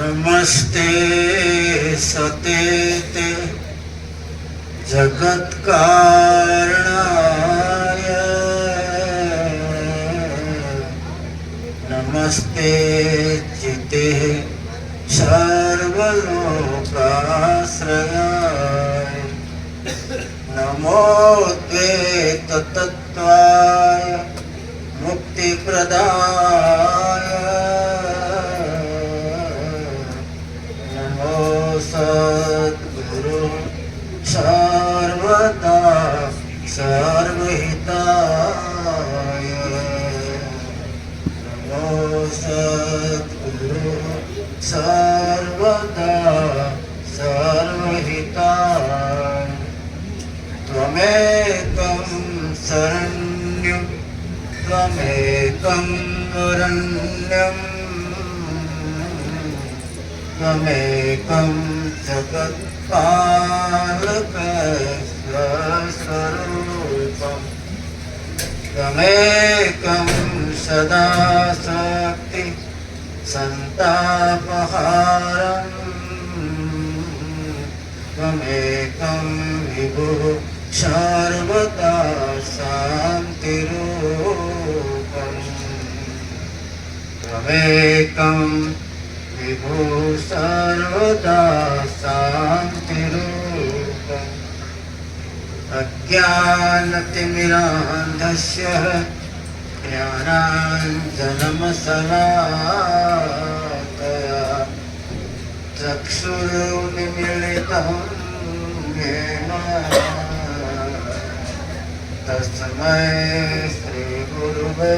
नमस्ते सतेते जगत्कारणाय नमस्ते चिते सर्वलोकाश्रयाय नमो द्वैततत्त्वाय मुक्तिप्रदाय नमो सद्गुरु सर्वदा सर्वहिताय नमो सद्गुरु सर्वदा सर्वहिताय त्वमेकं शरण्यं त्वमेकं वरण्यं त्वमेकं जगत्पालकस्वरूपम् त्वमेकं सदा शक्ति संतापहारम् त्वमेकं विभुः सर्वदा शान्तिरूपम् त्वमेकं विभुः सर्वदा शान्तिरूपम् अज्ञानतिमिरान्धस्य ज्ञानाञ्जनमशलाकया चक्षुरुन्मीलितं येन तस्मै श्रीगुरुवे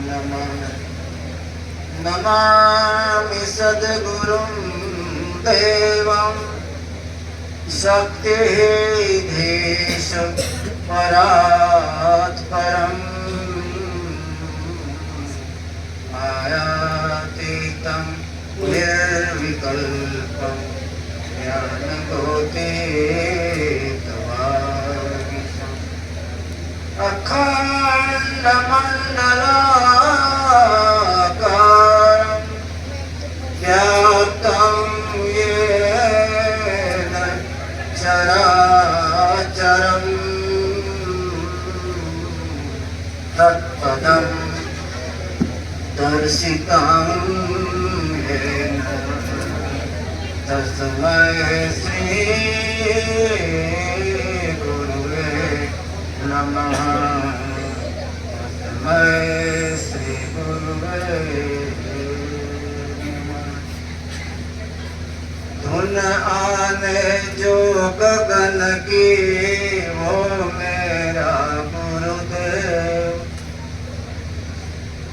नमः। नमामि सद्गुरुं देवं शक्तिधीश परात्परम् मायातीतं निर्विकल्पं ज्ञानगोतीतवागीशम् अखण्डमण्डलाकारं व्याप्तं येन चराचरम् तत्पदं दर्शितं येन तस्मै श्रीगुरुवे नमः। तस्मै श्रीगुरुवे नमः। धुन आने जो गगन की वो मेरा गुरुदेव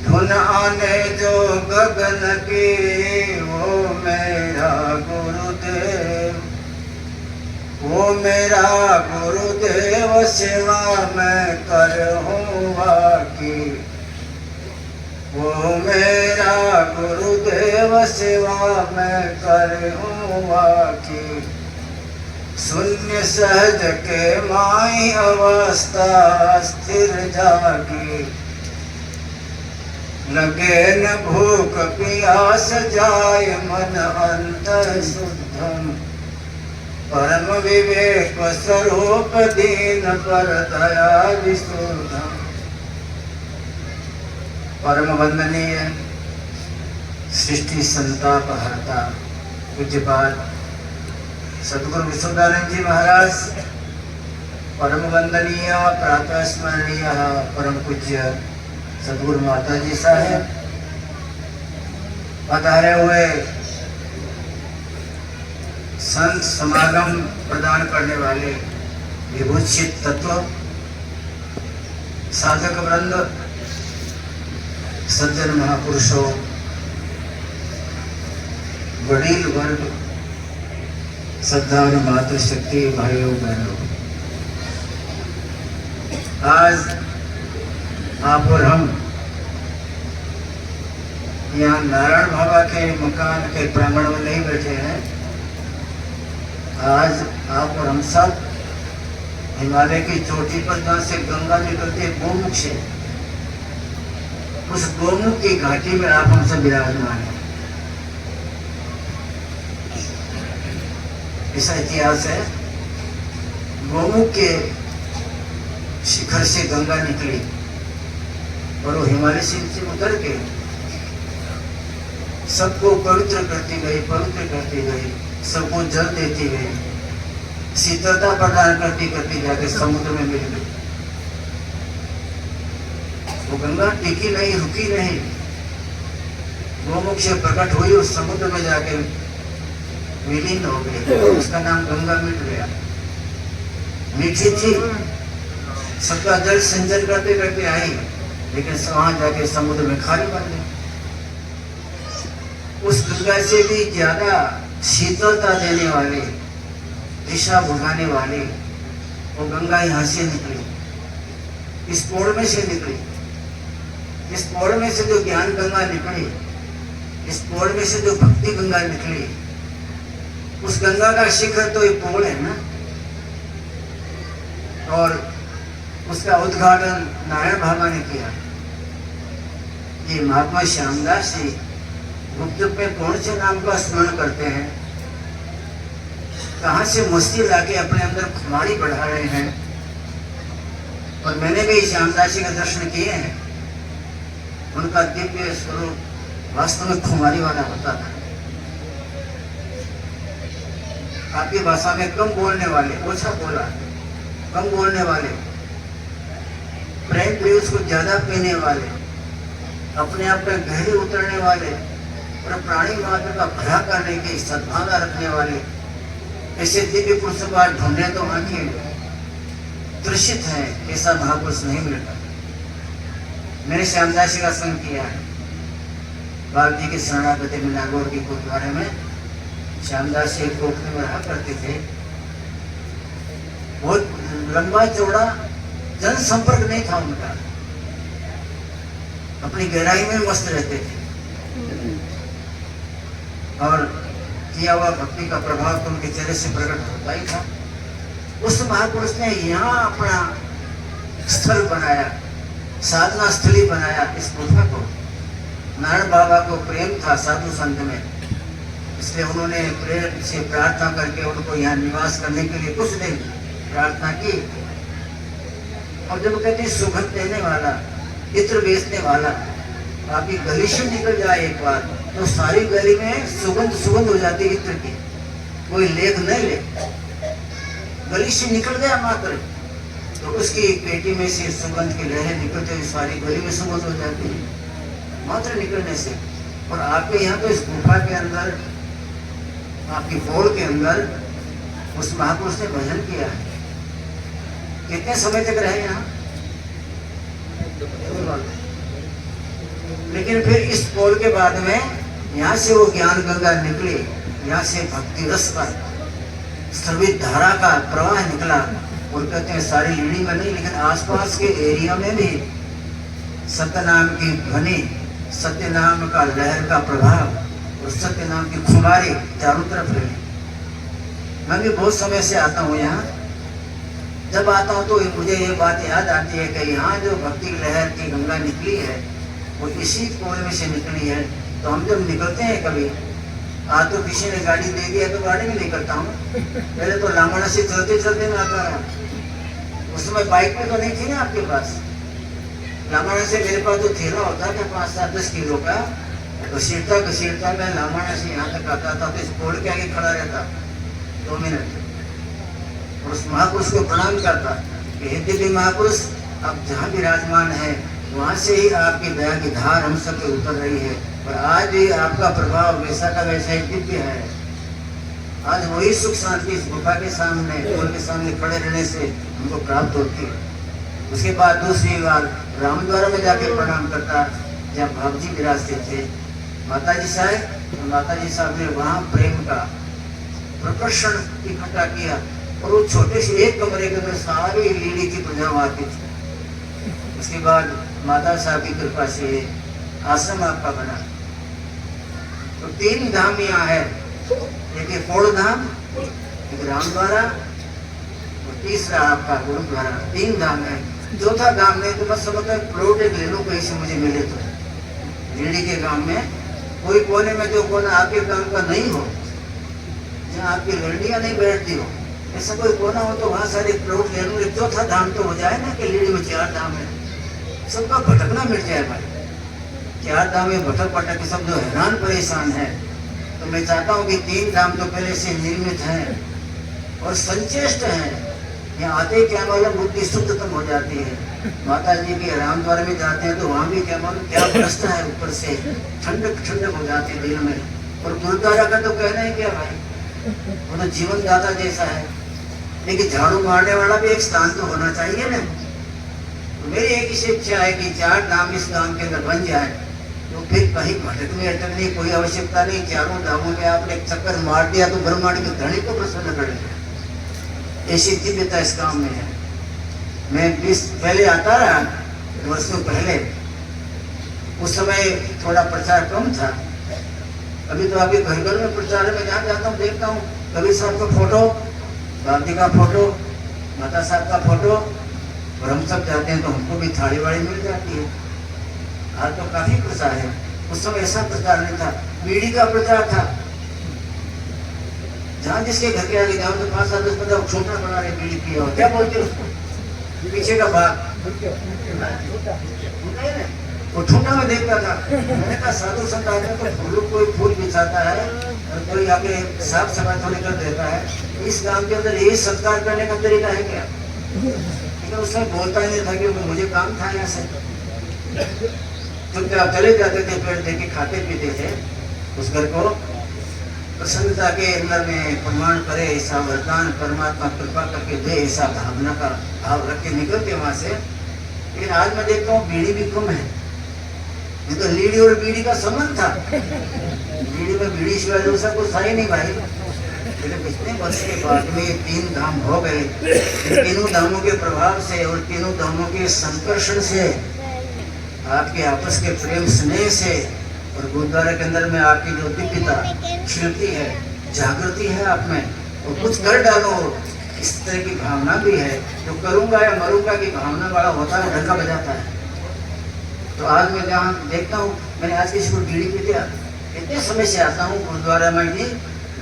धुन आने जो गगन की वो मेरा गुरुदेव वो मेरा गुरुदेव सेवा मैं करूँगा की वो मेरा गुरुदेव सेवा मैं करूँगा की शून्य सहज के माई अवस्था स्थिर जागी लगे न भूख प्यास जाय मन अंतर शुद्धम परम विवेक स्वरूप दीन पर दया विशुद्धम। परम वंदनीय सृष्टि संताप हरता पूज्यपाद सद्गुरु विश्वदानंद जी महाराज परम वंदनीय प्रातः स्मरणीय परम पूज्य सद्गुरु माता जी साहेब पधारे हुए संत समागम प्रदान करने वाले विभूषित तत्व साधक वृंद सज्जन महापुरुषों वडील वर्ग श्रद्धा मातृशक्ति भाइयों बहनों आज आप और हम यहाँ नारायण बाबा के मकान के प्रांगण में नहीं बैठे हैं। आज आप और हम सब हिमालय की चोटी पर जहाँ से गंगा निकलती है गोमुख से उस गोमुख की घाटी में आप हमसे विराजमान हैं। ऐसा इतिहास है। गोमुख के शिखर से गंगा निकली और वो हिमालय से उतर के सबको पवित्र करती गई, पवित्र करती गई, सबको जल देती गई, शीतलता प्रदान करती करती जाके समुद्र में मिल गई। वो गंगा टिकी नहीं, रुकी नहीं, गोमुख से प्रकट हुई, उस समुद्र में जाके विलीन हो गई। उसका नाम गंगा मिट गया। मीठी थी, सबका जल सिंचन करते करते आई, लेकिन वहां जाके समुद्र में खारी बन गई। उस गंगा से भी ज्यादा शीतलता देने वाले, दिशा भुगाने वाले वो गंगा यहाँ से निकली, इस पोड़ में से निकली। इस पोड़ में से जो ज्ञान गंगा निकली, इस पोड़ में से जो भक्ति गंगा निकली, उस गंगा का शिखर तो ये पोड़ है ना। और उसका उद्घाटन नारायण बाबा ने किया। ये महात्मा श्यामदास जी गुप्त में कौन से नाम का स्मरण करते हैं, कहां से मस्ती लाके अपने अंदर खुमारी बढ़ा रहे हैं। और मैंने भी श्यामदास जी के दर्शन किए हैं। उनका दिव्य स्वरूप वास्तव में खुमारी वाला होता था। आपकी भाषा में कम बोलने वाले, ओछा बोला, कम बोलने वाले, प्रेम प्रिय उसको ज्यादा पीने वाले, अपने आप में गहरे उतरने वाले और प्राणी मात्र का भला करने की सद्भावना रखने वाले ऐसे दिव्य पुरुषों को आज ढूंढने तो आंखें दृश्यित है। ऐसा महापुरुष नहीं मिलता। मैंने श्यामदास जी का संग किया है। बाल जी के शरणागति में नागौर के गुरुद्वारे में श्यामदास जी कोखने में रहा करते थे। बहुत लंबा चौड़ा जन संपर्क नहीं था उनका, अपनी गहराई में मस्त रहते थे और किया हुआ भक्ति का प्रभाव तो उनके चेहरे से प्रकट होता ही था। उस महापुरुष ने यहाँ अपना स्थल बनाया, साधना स्थली बनाया। इस गुफा को नारायण बाबा को प्रेम था साधु संत में, इसलिए उन्होंने प्रेम से प्रार्थना करके उनको यहाँ निवास करने के लिए कुछ दिन प्रार्थना की। और जब कहते सुगंध देने वाला, इत्र बेचने वाला आपकी गली से निकल जाए एक बार तो सारी गली में सुगंध सुगंध हो जाती है इत्र की, कोई लेख नहीं ले। गली से निकल गया मात्र तो उसकी पेटी में से सुगंध की लहरें निकलते हुए सारी गली में सुगंध हो जाती है मात्र निकलने से। और आपके यहाँ तो इस गुफा के अंदर, आपकी पोड़ के अंदर उस महापुरुष ने भजन किया है। कितने समय तक रहे यहाँ? लेकिन फिर इस पोल के बाद में यहाँ से वो ज्ञान गंगा निकली, यहाँ से भक्ति रस का सर्वित धारा का प्रवाह निकला। और कहते हैं सारी लीड़ी में नहीं, लेकिन आसपास के एरिया में भी सत्य नाम की ध्वनि, सत्य नाम का लहर का प्रभाव और सत्य नाम की खुमारी चारों तरफ फैली। मैं भी बहुत समय से आता हूँ यहाँ। जब आता हूँ तो मुझे ये बात याद आती है कि यहाँ जो भक्ति लहर की गंगा निकली है वो इसी कोल में से निकली है। तो हम जब निकलते हैं कभी तो किसी ने गाड़ी दे दिया तो गाड़ी में निकलता हूँ। पहले तो लामड़ा से चलते चलते मैं आता रहा। उस समय बाइक में तो नहीं थी ना आपके पास। लामड़ा से मेरे पास तो थैला होता था 5-10 किलो का, घसीटता मैं लामड़ा से यहाँ तक आता था। तो इस पोल के आगे खड़ा रहता 2 मिनट और उस महापुरुष को प्रणाम करता कि हे दिव्य महापुरुष, आप जहाँ विराजमान है वहाँ से ही आपकी दया की धार हम सब पे उतर रही है। और आज भी आपका प्रभाव वैसा का वैसा ही दिव्य है। आज वही सुख शांति इस गुफा के सामने, पोल के सामने खड़े रहने से हमको प्राप्त होती है। उसके बाद दूसरी बार रामद्वारा में जाके प्रणाम करता, जहाँ भाव जी विराजते थे। माता जी साहब, तो माता जी साहब ने वहाँ प्रेम का प्रकर्षण इकट्ठा किया और वो छोटे से एक कमरे के अंदर सारी लीली की पूजा आती थी। उसके बाद माता साहब की कृपा से आश्रम आपका बना। तो 3 धाम यहाँ है, एक पोड़ धाम, एक रामद्वारा और तीसरा आपका गुरुद्वारा। 3 धाम है। चौथा धाम नहीं तो बस समझता प्लॉट एक ले लो कहीं से मुझे मिले तो, लीड़ी के गांव में कोई कोने में जो कोना आपके गांव का नहीं हो, जहाँ आपकी लड़ियाँ नहीं बैठती हो, ऐसा कोई कोना हो तो वहाँ सारे प्रभु ले लूँगे। चौथा धाम तो हो जाए ना कि लीड़ी में 4 धाम है, सबका भटकना मिट जाए भाई। 4 धाम में भटक पटक के सब जो हैरान परेशान है। तो मैं चाहता हूँ कि 3 धाम तो पहले से निर्मित हैं और संचेष्ट हैं। यहाँ आते ही क्या मालूम बुद्धि शुद्धतम हो जाती है। माता जी के राम द्वार में जाते हैं तो वहाँ भी क्या मालूम क्या बरसता है ऊपर से, ठंडक ठंडक हो जाती है दिल में। और गुरुद्वारा का तो कहना ही क्या भाई, वो तो जीवन दाता जैसा है। लेकिन झाड़ू मारने वाला भी एक स्थान तो होना चाहिए ना। तो मेरी एक ही इच्छा है कि 4 धाम इस गांव के अंदर बन जाए, तो फिर कहीं भटकने अटकने की कोई आवश्यकता नहीं। 4 धामों में आपने चक्कर मार दिया तो ब्रह्मांड के धनी को प्रसन्न कर दिया। ऐसी दिव्यता इस काम में है। मैं 20 पहले आता रहा, वर्षों पहले, उस समय थोड़ा प्रचार कम था। अभी तो आपके घर घर में प्रचार में जहाँ जाता हूँ देखता हूँ कबीर साहब का फोटो, बाबजी का फोटो, माता साहब का फोटो, और हम सब जाते हैं तो हमको भी थाली वाली मिल जाती है। आज तो काफी प्रचार है, उस समय ऐसा प्रचार नहीं था, बीड़ी का प्रचार था। जहाँ जिसके घर के आगे जाओ तो 5 7 10 15 छोटा बना रहे बीड़ी पिया, क्या बोलते हैं उसको, पीछे का भाग, वो ठूठा में देखता था। मैंने कहा साधु संत आदमी तो फूलों कोई फूल बिछाता है और कोई आगे साफ सफाई थोड़ी कर देता है, इस गांव के अंदर यही सत्कार करने का तरीका है क्या? लेकिन उसमें बोलता ही नहीं था कि मुझे काम था यहाँ से। चुपचाप चले जाते थे, पेड़ देके खाते पीते थे। उस घर को प्रसन्नता के अंदर में प्रमाण करे ऐसा वरदान परमात्मा कृपा करके दे, ऐसा भावना का भाव रख के निकलते वहां से। लेकिन आज मैं देखता हूँ बीड़ी भी कम है। ये तो लीड़ी और बीड़ी का संबंध था, बीड़ी में बीड़ी शिवाय दूसरा कुछ था ही नहीं भाई। लेकिन इतने वर्ष के बाद में 3 धाम हो गए। तीनों धामों के प्रभाव से और तीनों धामों के संकर्षण से, आपके आपस के प्रेम स्नेह से और गुरुद्वारा के अंदर में आपकी जो दिव्यता खिलती है, जागृति है आप में, तो कुछ कर डालो इस तरह की भावना भी है। जो करूंगा या मरूंगा की भावना वाला होता है, ढक्का बजाता है। तो आज मैं जहाँ देखता हूँ, मैंने आज किसी को बीड़ी पी दिया, इतने समय से आता हूँ गुरुद्वारा में भी,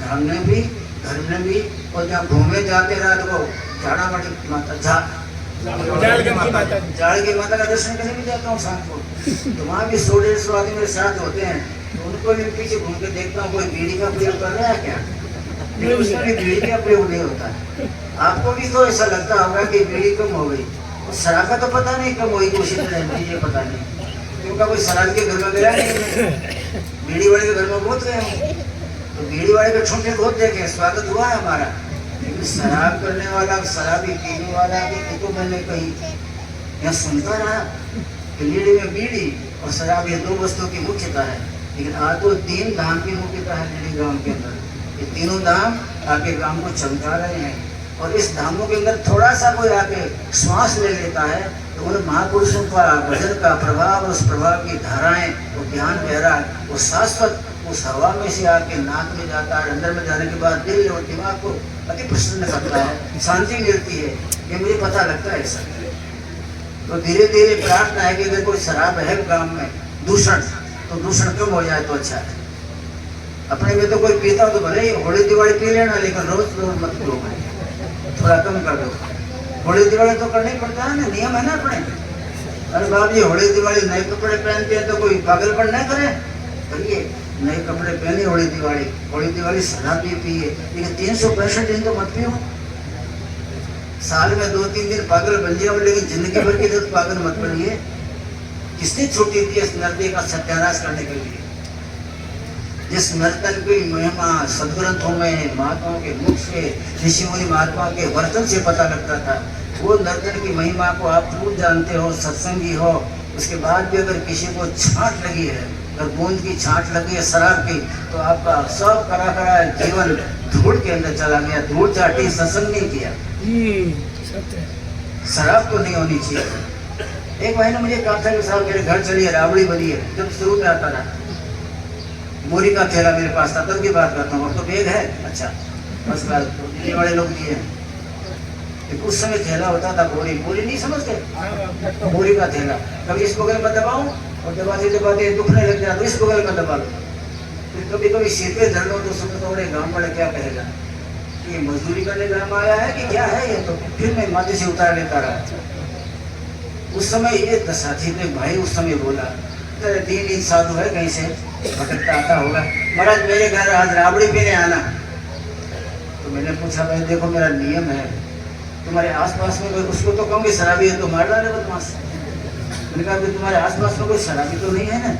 धाम में भी, घर में भी, और जहाँ घूमने जाते रात को झाड़ा माटी माता जाड़ की माता का दर्शन करने भी जाता हूँ शाम को। तो वहाँ भी 100-150 आदमी मेरे साथ होते हैं, तो उनको भी पीछे घूम के देखता हूँ कोई बीड़ी का प्रयोग कर रहा है क्या, लेकिन उसमें भी बीड़ी का प्रयोग नहीं होता है। आपको भी तो ऐसा लगता होगा कि बीड़ी कम हो गई, और शराब का तो पता नहीं कम हुई, कोशिश मुझे पता नहीं, क्योंकि कोई शराब के घर में गया नहीं, बीड़ी वाले के घर में बहुत गए। तो बीड़ी वाले के छोटे बहुत देखे, स्वागत हुआ है हमारा। लेकिन शराब करने वाला, शराबी पीने वाला भी तो मैंने कहीं यहाँ सुनता रहा कि लीड़ी में बीड़ी और शराब ये 2 वस्तुओं की मुख्यता है। लेकिन आज तो 3 धाम की मुख्यता है लीड़ी गांव के अंदर। ये तीनों धाम आपके गांव को चमका रहे हैं। और इस धामों के अंदर थोड़ा सा कोई आके श्वास ले लेता है तो उन महापुरुषों का भजन का प्रभाव, उस प्रभाव की धाराएं, वो ज्ञान बहरा, वो शाश्वत उस हवा में से आपके नाक में जाता है। अंदर में जाने के बाद दिल और दिमाग को अति प्रसन्न करता है, शांति मिलती है, ये मुझे पता लगता है ऐसा। तो धीरे धीरे प्रार्थना है कि अगर कोई शराब है गांव में, दूषण, तो दूषण कम हो जाए तो अच्छा है। अपने में तो कोई पीता हो तो भले ही होली दिवाली पी लेना, लेकिन रोज रोज मत पियो, थोड़ा कम कर दो। होली दिवाली तो करना ही पड़ता है ना, नियम है ना अपने। अरे बाप जी होली दिवाली नए कपड़े पहनते हैं तो कोई पागलपन नहीं करे, करिए नए कपड़े पहने होली दिवाली शराब भी पिए, लेकिन 365 दिन तो मत पियो। साल में 2-3 दिन पागल बन जाओ, लेकिन जिंदगी भर के लिए तो पागल मत बनिए। किसने छुट्टी दी इस नर्तकी का सत्यानाश करने के लिए? जिस नर्तन की महिमा सदग्रंथों में महात्माओं के मुख से, ऋषि मुनि महात्माओं के वर्तन से पता लगता था, वो नर्तन की महिमा को आप खूब जानते हो, सत्संगी हो। उसके बाद भी अगर किसी को छांट लगी है, अगर बूंद की छांट लगी है शराब की, तो आपका सब करा करा जीवन धूल के अंदर चला गया। धूल चाटी, सत्संग नहीं किया। शराब तो नहीं होनी चाहिए। एक भाई ने मुझे कहा था कि साहब मेरे घर चलिए, राबड़ी बनी है। जब शुरू में आता था, बोरी का थैला मेरे पास था, तब की बात करता हूँ, अब तो बैग है। अच्छा बस बात दिल्ली वाले लोग दिए हैं। उस समय थैला होता था बोरी नहीं समझते, बोरी का थैला। कभी इसको अगर मैं दबाऊं और दबाते दुखने लग जाए तो इस बगल में दबा लो। फिर कभी कभी सिर पे धर लो तो सुबह तो बड़े गाँव वाले क्या कहेगा, ये मजदूरी करने काम आया है कि क्या है ये। तो फिर मैं माथे से उतार लेता रहा। उस समय ये दशा थी। तो भाई उस समय बोला, तेरे 3 दिन साधु है कहीं से भटकता आता होगा, महाराज मेरे घर आज राबड़ी पीने आना। तो मैंने पूछा, भाई देखो मेरा नियम है, तुम्हारे आसपास में कोई, उसको तो कहूँगी शराबी है तो मार डाले बदमाश। मैंने कहा तुम्हारे आसपास में कोई शराबी तो नहीं है ना,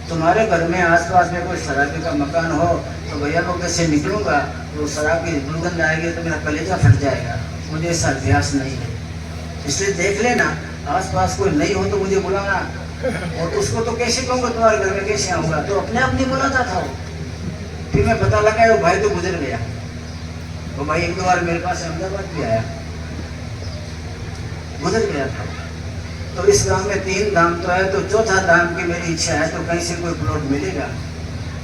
तुम्हारे घर में आसपास में कोई शराबी का मकान हो तो भैया मैं उधर से निकलूंगा तो शराब की दुर्गंध आएगी तो मेरा कलेजा फट जाएगा। मुझे ऐसा अभ्यास नहीं है, इसलिए देख लेना आसपास कोई नहीं हो तो मुझे बुलाना। और उसको तो कैसे कहूँगा तुम्हारे घर में कैसे आऊँगा, तो अपने आप नहीं बुलाता था वो। फिर मैं पता लगा वो भाई तो गुजर गया। वो भाई 1-2 बार मेरे पास अहमदाबाद भी आया, गुजर गया था। तो इस गांव में 3 धाम तो है, तो चौथा धाम की मेरी इच्छा है, तो कहीं से कोई प्लॉट मिलेगा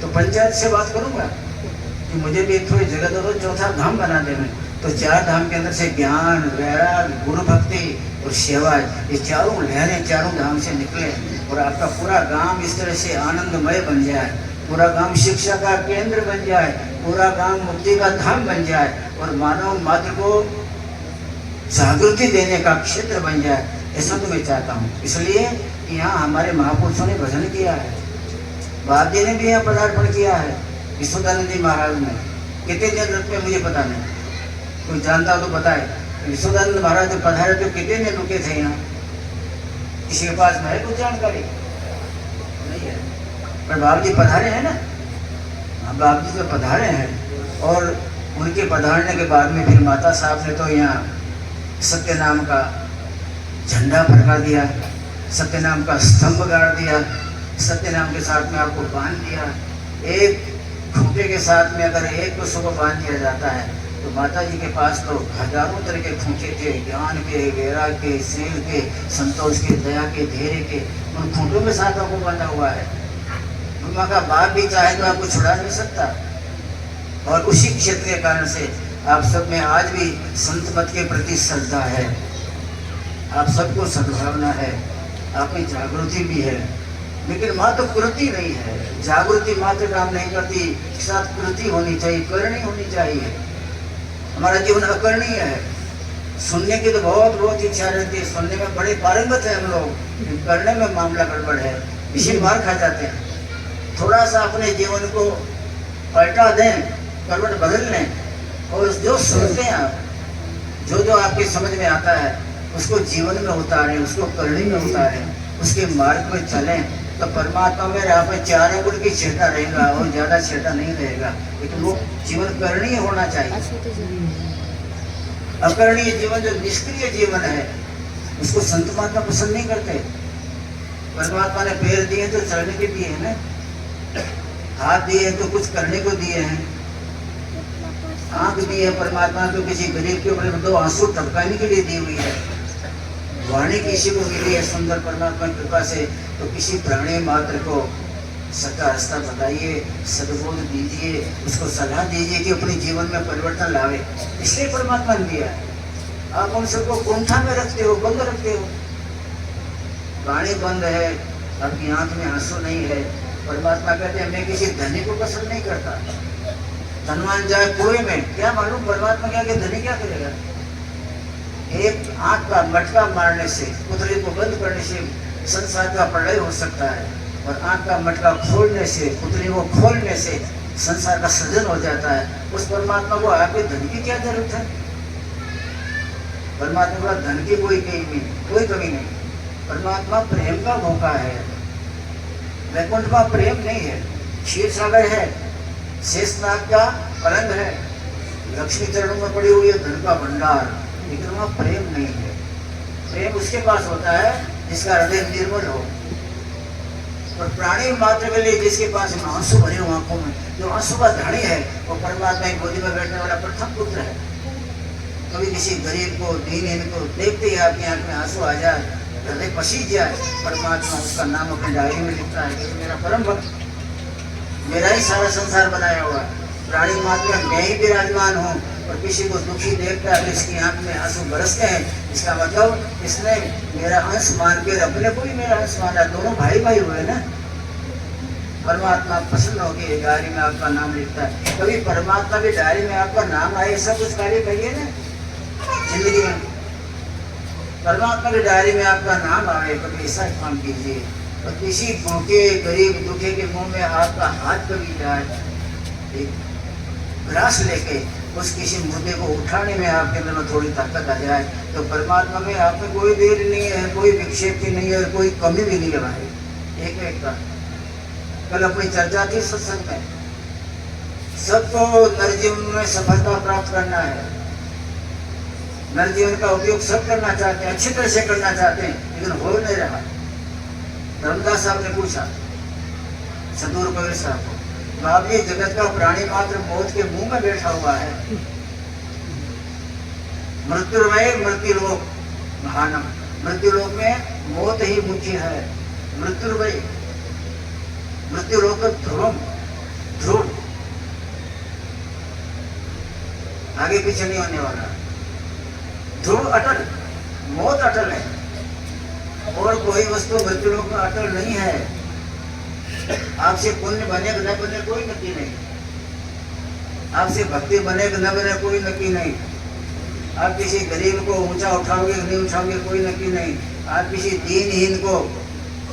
तो पंचायत से बात करूंगा कि मुझे भी थोड़ी जगह दो, चौथा धाम बना देना। तो 4 धाम के अंदर से ज्ञान, वैराग, गुरु भक्ति और सेवा, ये चारों लहरें चारों धाम से निकले और आपका पूरा गांव इस तरह से आनंदमय बन जाए, पूरा गांव शिक्षा का केंद्र बन जाए, पूरा गांव मुक्ति का धाम बन जाए और मानव मात्र को जागृति देने का क्षेत्र बन जाए, ऐसा तो मैं चाहता हूँ। इसलिए यहाँ हमारे महापुरुषों ने भजन किया है, बाप जी ने भी यहाँ पदार्पण किया है, विश्वदानंद जी महाराज ने। कितने दिन रुके में मुझे पता नहीं, कोई जानता तो बताए। विश्वदानंद महाराज जो पधारे तो कितने दिन रुके थे यहाँ, किसी के पास में है कुछ जानकारी नहीं है, पर बाप जी पधारे हैं ना। हाँ, बाप जी तो पधारे हैं और उनके पधारने के बाद में फिर माता साहब ने तो यहाँ सत्य नाम का झंडा फड़का दिया, सत्य नाम का स्तंभ गाड़ दिया, सत्य नाम के साथ में आपको बांध दिया। एक खूंटे के साथ में अगर एक को सुबह बांध दिया जाता है तो माता जी के पास तो हजारों तरह के खूंटे थे, ज्ञान के, वैराग के, शील के, संतोष के, दया के, धैर्य के। उन खूंटों के साथ आपको बांधा हुआ है। माँ का बाप भी चाहे तो आपको छुड़ा नहीं सकता। और उसी क्षेत्र के कारण से आप सब में आज भी संत मत के प्रति श्रद्धा है, आप सबको सद्भावना है, आप में जागृति भी है। लेकिन मात्र कृति नहीं है, जागृति मात्र काम नहीं करती, साथ कृति होनी चाहिए, करनी होनी चाहिए। हमारा जीवन अकरणीय है। सुनने की तो बहुत इच्छा रहती है, सुनने में बड़े पारंगत है हम लोग, करने में मामला गड़बड़ है, इसी मार खा जाते हैं। थोड़ा सा अपने जीवन को पलटा दें, करवट बदल लें और जो सुनते हैं आप, जो आपके समझ में आता है उसको जीवन में उतारें, उसको करनी में उतारें, उसके मार्ग में चलें, तो परमात्मा में यहाँ पे 4 अंगुल की छेटा रहेगा और ज्यादा छेटा नहीं रहेगा। लेकिन वो जीवन करणीय होना चाहिए। अकरणीय जीवन, जो निष्क्रिय जीवन है, उसको संत महात्मा पसंद नहीं करते। परमात्मा ने पैर दिए तो चलने के दिए हैं ना, हाथ दिए तो कुछ करने को दिए हैं, आंख दी है परमात्मा तो किसी गरीब के ऊपर 2 आंसू टपकाने के लिए दी हुई है। वाणी किसी को मिली है सुंदर परमात्मा की कृपा से, तो किसी प्राणी मात्र को सच्चा रास्ता बताइए, सद्बोध दीजिए, उसको सलाह दीजिए कि अपने जीवन में परिवर्तन लावे। इसलिए परमात्मा ने दिया है। आप उन सबको कुंठा में रखते हो, बंद रखते हो। वाणी बंद है, आपकी आंख में आंसू नहीं है। परमात्मा कहते हैं मैं किसी धनी को पसंद नहीं करता। धनवान जाए कुएं में, क्या मालूम परमात्मा क्या कि धनी क्या करेगा। एक आंख का मटका मारने से, पुतले को बंद करने से संसार का प्रलय हो सकता है, और आंख का मटका खोलने से, पुतले को खोलने से संसार का सृजन हो जाता है। उस परमात्मा को आपके धन की क्या जरूरत है। परमात्मा का धन की कोई कमी नहीं। परमात्मा प्रेम का भूखा है। वैकुंठ का प्रेम नहीं है, क्षीर सागर है, शेषनाग का पलंग है, लक्ष्मी चरणों में पड़ी हुई है धन का भंडार, लेकिन वहाँ प्रेम नहीं है। प्रेम उसके पास होता है जिसका हृदय निर्मल हो। और प्राणी मात्र के लिए जिसके पास आंसू भरे हो आंखों में, जो आंसू का धनी है, वो परमात्मा की गोदी में बैठने वाला प्रथम पुत्र है। कभी किसी गरीब को, दीनहीन को देखते ही आपकी आंख में आंसू आ जाए, हृदय पसीज जाए, परमात्मा उसका नाम अपनी डायरी में लिखता है कि मेरा परम भक्त, मेरा ही सारा संसार बनाया हुआ है। प्राणी मात्र में मैं ही विराजमान हूँ, और किसी को दुखी देखता है तो इसकी आंख में आंसू बरसते हैं। इसका मतलब इसने मेरा अंश मान के अपने को ही मेरा अंश माना, दोनों भाई भाई हुए ना। परमात्मा प्रसन्न होकर डायरी में आपका नाम लिखता है। कभी परमात्मा की डायरी में आपका नाम आए, ऐसा कुछ कार्य करिए ना जिंदगी में। परमात्मा की डायरी में आपका नाम आए, कभी ऐसा काम कीजिए। और किसी भूखे गरीब दुखे के मुंह में आपका हाथ कभी जाए, एक ग्रास लेके उस किसी मुद्दे को उठाने में आपके अंदर में थोड़ी ताकत आ जाए, तो परमात्मा में आप में कोई देर नहीं है, कोई विक्षेप भी नहीं है, कोई कमी भी नहीं है भाई। एक का कल अपनी चर्चा थी सत्संग में, सबको नर जीवन में सफलता प्राप्त करना है। नर जीवन का उपयोग सब करना चाहते हैं, अच्छी तरह से करना चाहते हैं, लेकिन हो नहीं रहा। धर्मदास साहब ने पूछा सदूर कबीर साहब को, बाप ये जगत का प्राणी मात्र मौत के मुंह में बैठा हुआ है। मृत्युर्वय मृत्युलोक महानम, मृत्युलोक में मौत ही मुख्य है। मृत्युर्वय मृत्युलोक ध्रुवम, ध्रुव आगे पीछे नहीं होने वाला। ध्रुव अटल, मौत अटल है, और कोई वस्तु मृत्युलोक में अटल नहीं है। आपसे पुण्य बने न बने कोई नक्की नहीं, आपसे भक्ति बने न बने कोई नक्की नहीं, आप किसी गरीब को ऊंचा उठाओगे नहीं उठाओगे कोई नक्की नहीं, आप किसी दीनहीन को,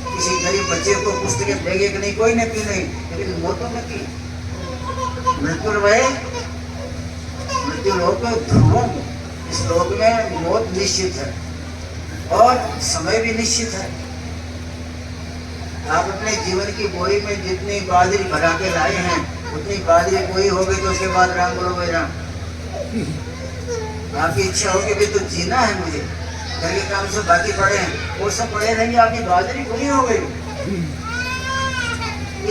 किसी गरीब बच्चे को पुस्तकें देंगे कि नहीं कोई नक्की नहीं, लेकिन मौत तो नक्की। मृत्युर्वय मृत्युलोक ध्रुवम, इस लोक में मौत निश्चित है और समय भी निश्चित है। आप अपने जीवन की बोरी में जितनी बाजरी भरा के लाए हैं उतनी बाजरी बोई होगी तो उसके बाद राम बोलो भाई राम। आपकी इच्छा होगी भी तो जीना है मुझे, घर के काम से बाकी पड़े हैं वो सब पड़े रहेंगे, आपकी बाजरी पूरी हो गई।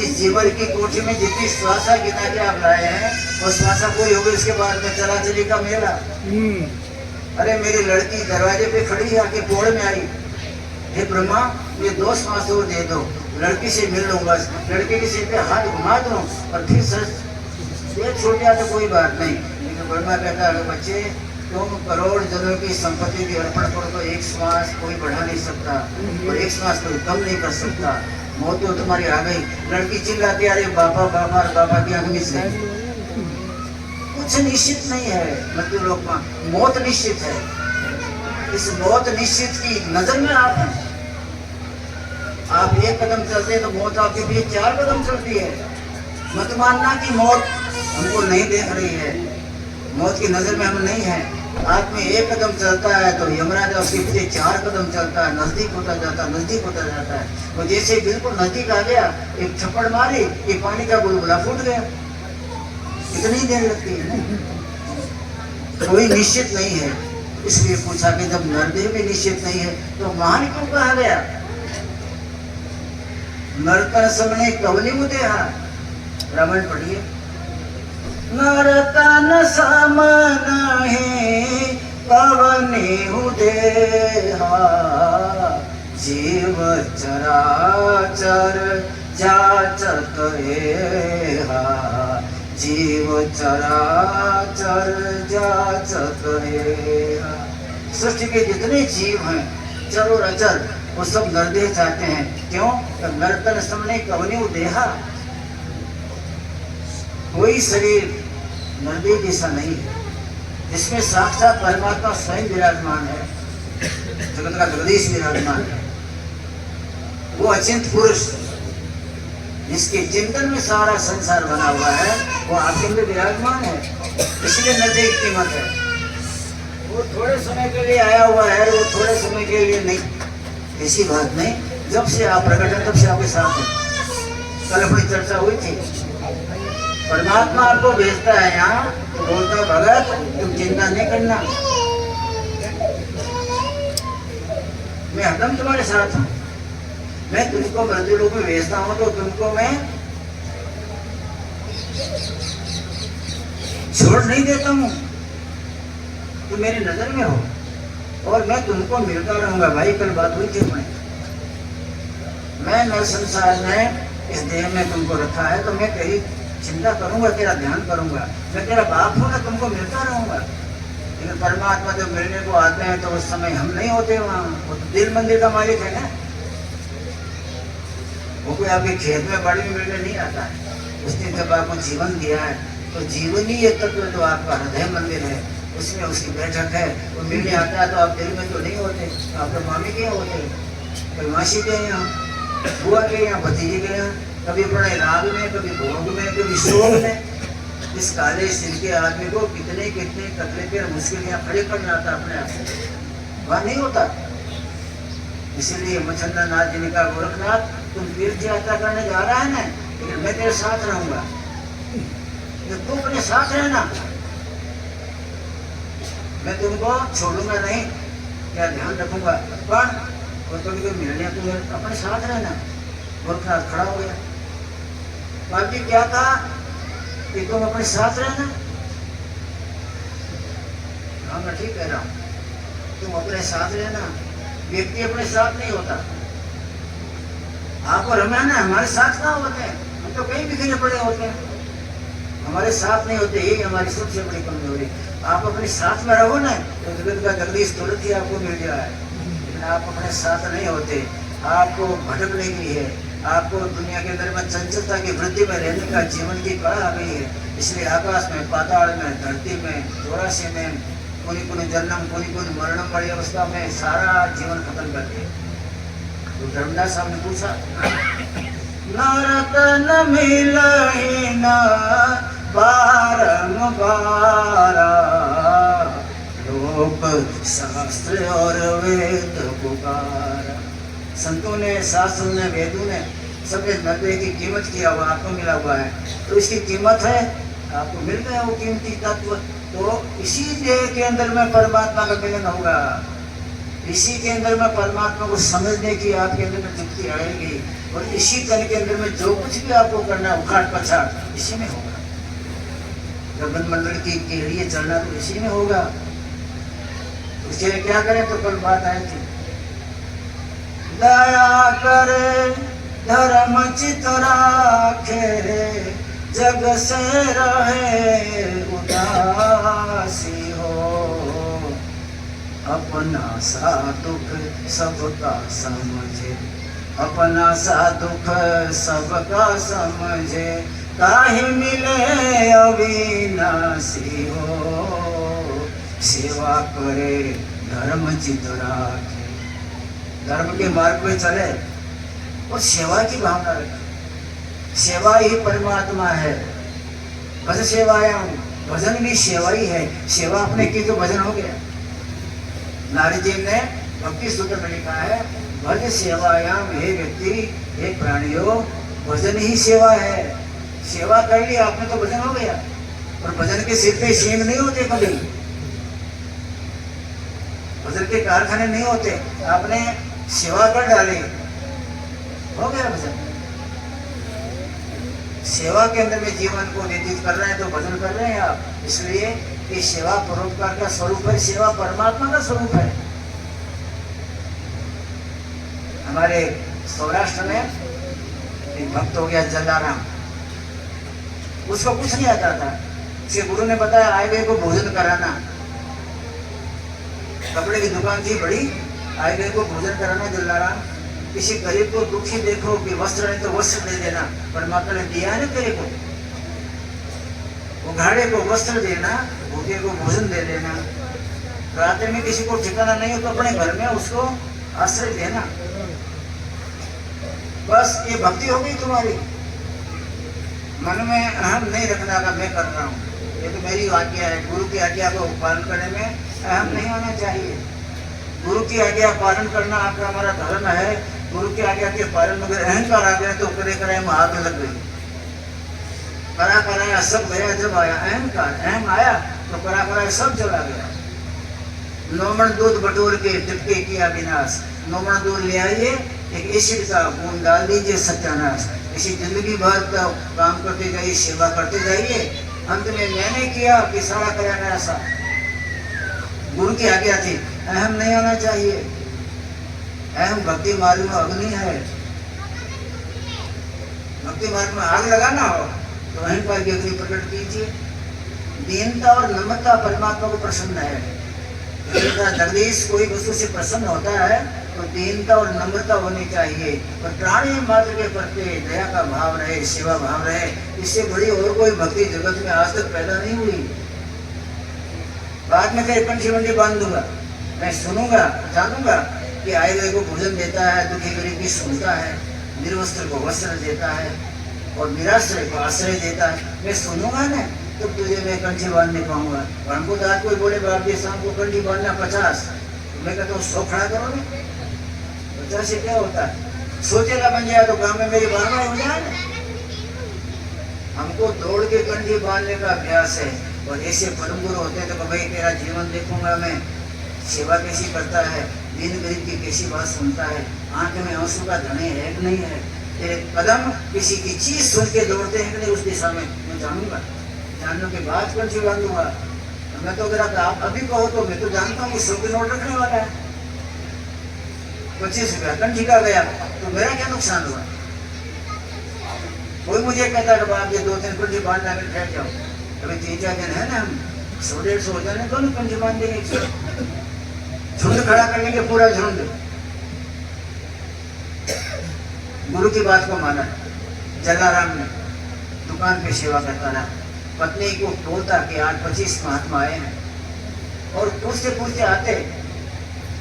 इस जीवन की कोठी में जितनी श्वासा गिना के आप लाए हैं वो श्वासा पूरी हो गई, उसके बाद में चला चली का मेला। अरे मेरी लड़की दरवाजे पे खड़ी है, आके बोड़ में आई, हे ब्रह्मा ये 2 श्वास और दे दो, लड़की से मिल लूंगा, लड़के के सिर पे हाथ घुमा दूं और फिर सर ये छूट गया तो कोई बात नहीं। लेकिन ब्रह्मा कहता है बच्चे तुम करोड़ जनों की संपत्ति भी अर्पण करो तो एक श्वास कोई बढ़ा नहीं सकता और एक श्वास कोई कम नहीं कर सकता। मौत तो तुम्हारी आ गई। लड़की चिल्लाती अरे बाबा बाबा बाबा की आंख में से कुछ निश्चित नहीं है। मृत्यु लोक में मौत निश्चित है। इस मौत निश्चित की नजर में आप हैं। आप 1 कदम चलते हैं तो मौत आपके पीछे 4 कदम चलती है। मत मानना कि मौत हमको नहीं देख रही है, मौत की नजर में हम नहीं है। आदमी 1 कदम चलता है तो यमराज उसके पीछे 4 कदम चलता है, नजदीक होता जाता है, नजदीक होता जाता है। वो जैसे बिल्कुल नजदीक आ गया, एक थप्पड़ मारी, ये पानी का बुलबुला फूट गया। कितनी देर लगती है ना। कोई निश्चित नहीं है। इसलिए पूछा कि जब नरदेह भी निश्चित नहीं है तो महान क्यों कहा गया। नरतन सबने कवनी मुदेहा, रामायण पढ़िए। नरतन सम नहीं कवनी उदेहा, जीव चराचर जाचत एहा, जीव चराचर जाचत एहा। सृष्टि के जितने जीव हैं चरो अचर वो सब नरदेह चाहते हैं। क्यों? तो नरतन समने कवनी उदेहा, कोई शरीर नरदेह जैसा नहीं है जिसमें साक्षात परमात्मा स्वयं विराजमान है, जगत का जगदीश विराजमान है। वो अचिंत पुरुष जिसके चिंतन में सारा संसार बना हुआ है वो आपके अंदर विराजमान है। इसलिए नरदेह की कीमत है। वो थोड़े समय के लिए आया हुआ है, वो थोड़े समय के लिए नहीं, ऐसी बात नहीं। जब से आप प्रकट हैं तब से आपके साथ हैं। कल अपनी चर्चा हुई थी, परमात्मा आपको भेजता है यहाँ तो बोलता है भगत तुम चिंता नहीं करना, मैं हरदम तुम्हारे साथ हूँ। मैं तुमको मृत्यु लोक में भेजता हूँ तो तुमको मैं छोड़ नहीं देता हूँ, तुम मेरी नजर में हो और मैं तुमको मिलता रहूंगा। भाई कल बात हुई थी अपने, मैं नर संसार में इस देह में तुमको रखा है तो मैं तेरी चिंता करूंगा, तेरा ध्यान करूंगा, मैं तेरा बाप हूँ ना, तुमको मिलता रहूंगा। लेकिन परमात्मा जब मिलने को आते हैं तो उस समय हम नहीं होते वहाँ, वो तो दिल मंदिर का मालिक है ना। वो कोई आपके खेत में बाड़ी में मिलने नहीं आता है। उसने जब आपको जीवन दिया है तो जीवन ही ये तत्व जो आपका हृदय मंदिर है, उसमें उसकी बैठक है। वो मिलने आता है तो आप दिल में तो नहीं होते, आप तो मामी के यहाँ होते, कभी मासी के यहाँ, बुआ के यहाँ, भतीजे के यहाँ, कभी अपने राग में, कभी भोग में, कभी शोक में। इस काले सिर के आदमी को कितने कितने तकलीफें मुश्किल यहाँ खड़े कर जाता अपने आप से, वहाँ नहीं होता। इसीलिए मच्छंदा नाथ जी ने कहा, गोरखनाथ तुम तीर्थ यात्रा करने जा रहा है ना, लेकिन मैं तेरे साथ रहूंगा, तू अपने साथ रहना, मैं तुमको छोड़ूंगा नहीं, क्या ध्यान रखूंगा। पर वो तो मिलने तुम्हें अपने साथ रहना। गोरखनाथ खड़ा हो गया, बाप जी क्या कहा कि तुम अपने साथ रहना? हाँ मैं ठीक कह रहा हूँ, तुम अपने साथ रहना। व्यक्ति अपने साथ नहीं होता। आप और हमें ना हमारे साथ कहाँ होते हैं, हम तो कहीं बिखरे पड़े होते हैं, हमारे साथ नहीं होते। यही हमारी सबसे बड़ी कमजोरी। आप अपने साथ में रहो ना तो जगत का जगदीश तुरंत ही आपको मिल जाए, लेकिन आप अपने साथ नहीं होते। आपको भटकने की है, आपको दुनिया के अंदर में चंचलता की वृद्धि में रहने का जीवन की कला आ गई है। इसलिए आकाश में, पाताल में, धरती में, 84 में, पुनि जन्म पुनि मरणम बड़ी अवस्था में सारा जीवन खत्म कर दिया। तो धर्मदास साहब ने पूछा, नरतन मिलहि न बारंबार, लोक शास्त्र और वेद पुकार। संतों ने, शास्त्रों ने, वेदों ने सबने नब्बे की कीमत किया हुआ, आपको मिला हुआ है, तो इसकी कीमत है, आपको मिल गया वो कीमती तत्व। तो इसी देह के अंदर में परमात्मा का मिलन होगा, इसी के अंदर में परमात्मा को समझने की आपके अंदर में युक्ति आएगी, और इसी तन के अंदर में जो कुछ भी आपको करना है उखाड़ पछाड़ इसी में होगा। गगन मंडल के लिए चलना तो इसी में होगा। उसके लिए क्या करें, तो कल बात आई थी, दया करे धर्म चित राखे, जग से रहे उदासी हो, अपना सा दुख सबका समझे, अपना सा दुख सबका समझे, काहे मिले अविनाशी हो, सेवा करे धर्म चित राखे। धर्म के मार्ग पे चले और सेवा की भावना रखे। सेवा ही परमात्मा है। भज सेवायाम, भजन भी सेवा ही है। सेवा अपने की तो भजन हो गया। नारद जी ने भक्ति सूत्र में लिखा है, भज सेवायाम, हे व्यक्ति, हे प्राणियों, भजन ही सेवा है। सेवा कर ली आपने तो भजन हो गया। और भजन के सिर पे सींग नहीं होते कभी, भजन के कारखाने नहीं होते। आपने सेवा कर डाली, हो गया भजन। सेवा के अंदर में जीवन को व्यतीत कर रहे हैं तो भजन कर रहे हैं आप। इसलिए ये सेवा परोपकार का स्वरूप है, सेवा परमात्मा का स्वरूप है। हमारे सौराष्ट्र में एक भक्त हो गया जलाराम, उसको कुछ नहीं आता था। उसके गुरु ने बताया, आए गए को भोजन कराना। कपड़े की दुकान थी बड़ी, आए गए को भोजन कराना जलाराम। किसी गरीब को दुखी देखो कि वस्त्र नहीं तो वस्त्र दे देना, परमात्मा ने दिया है ना तेरे को। वो घाड़े को वस्त्र देना, भूखे को भोजन दे देना। रात्रि में किसी को ठिकाना नहीं हो तो अपने घर में उसको आश्रय देना। बस ये भक्ति हो गई तुम्हारी। मन में अहम नहीं रखना का मैं कर रहा हूँ, ये तो मेरी आज्ञा है। गुरु की आज्ञा को पालन करने में अहम नहीं होना चाहिए। गुरु की आज्ञा पालन करना आपका हमारा धर्म है। गुरु की आज्ञा के पालन में अगर अहंकार आ गया तो करे कराए में आग लग गई। करा कराया सब गया, जब आया अहंकार, अहम आया तो करा कराया सब चला गया। 9 मण दूध बटोर के टिपके किया विनाश। 9 मण दूध ले आइए, एक एसिड का बूंद डाल दीजिए, सत्यानाश। इसी जिंदगी भर का काम करते जाइए, सेवा करते जाइए, अंत में मैंने किया कि सारा कराया ऐसा। गुरु की आज्ञा थी, अहम नहीं होना चाहिए। अहम भक्ति मार्ग में अग्नि है। भक्ति मार्ग में आग लगाना हो तो अहंकार की अग्नि प्रकट कीजिए। दीनता और नम्रता परमात्मा को प्रसन्न है। जगदीश कोई वस्तु से प्रसन्न होता है तो दीनता और नम्रता होनी चाहिए और प्राणी मात्र के प्रति दया का भाव रहे, सेवा भाव रहे। इससे बड़ी और कोई भक्ति जगत में आज तक पैदा नहीं हुई। बाद में कहीं कंठी वंडी बांध दूंगा, मैं सुनूंगा, जानूंगा कि आए गए को भोजन देता है, दुखी गरीब की सुनता है, निर्वस्त्र को वस्त्र देता है और निराश्रय को आश्रय देता है। मैं सुनूंगा ना तो तुझे मैं कंठी बांध नहीं पाऊंगा। और हमको तो आज कोई बोले बाप जी शाम को कंठी बांधना 50, मैं कहता हूँ 100 खड़ा करो ना। 50 से क्या होता है? सोचेगा बन जाए तो काम में मेरी बारवाई हो जाए ना। हमको दौड़ के कंठी बांधने का अभ्यास है। और ऐसे परम गुरु होते तो भाई तेरा जीवन देखूंगा मैं, सेवा कैसी करता है, दीन गरीब की कैसी बात सुनता है, आंख में आंसू का धने है कि नहीं है, तेरे कदम किसी की चीज सुन के दौड़ते हैं कि नहीं उस दिशा में, मैं जानूंगा। जानने के बाद कंठी बांधूंगा। मैं तो अगर आप अभी कहो तो मैं तो जानता हूँ 100 के नोट रखने वाला है, 25 रुपया कंठी का गया तो मेरा क्या नुकसान हुआ? कोई मुझे कहता है बाप ये 2-3 कंठी बांधना कर ठहर जाओ, अभी 3-4 दिन है ना, हम 100-150 हो जाने दोनों कंठी बांध देंगे, झुंड खड़ा कर लेंगे, पूरा झुंड। गुरु की बात को माना। जलाराम ने दुकान पे सेवा करता रहा, पत्नी को बोलता कि आज 25 महात्मा आए हैं और पूछते पूछते आते,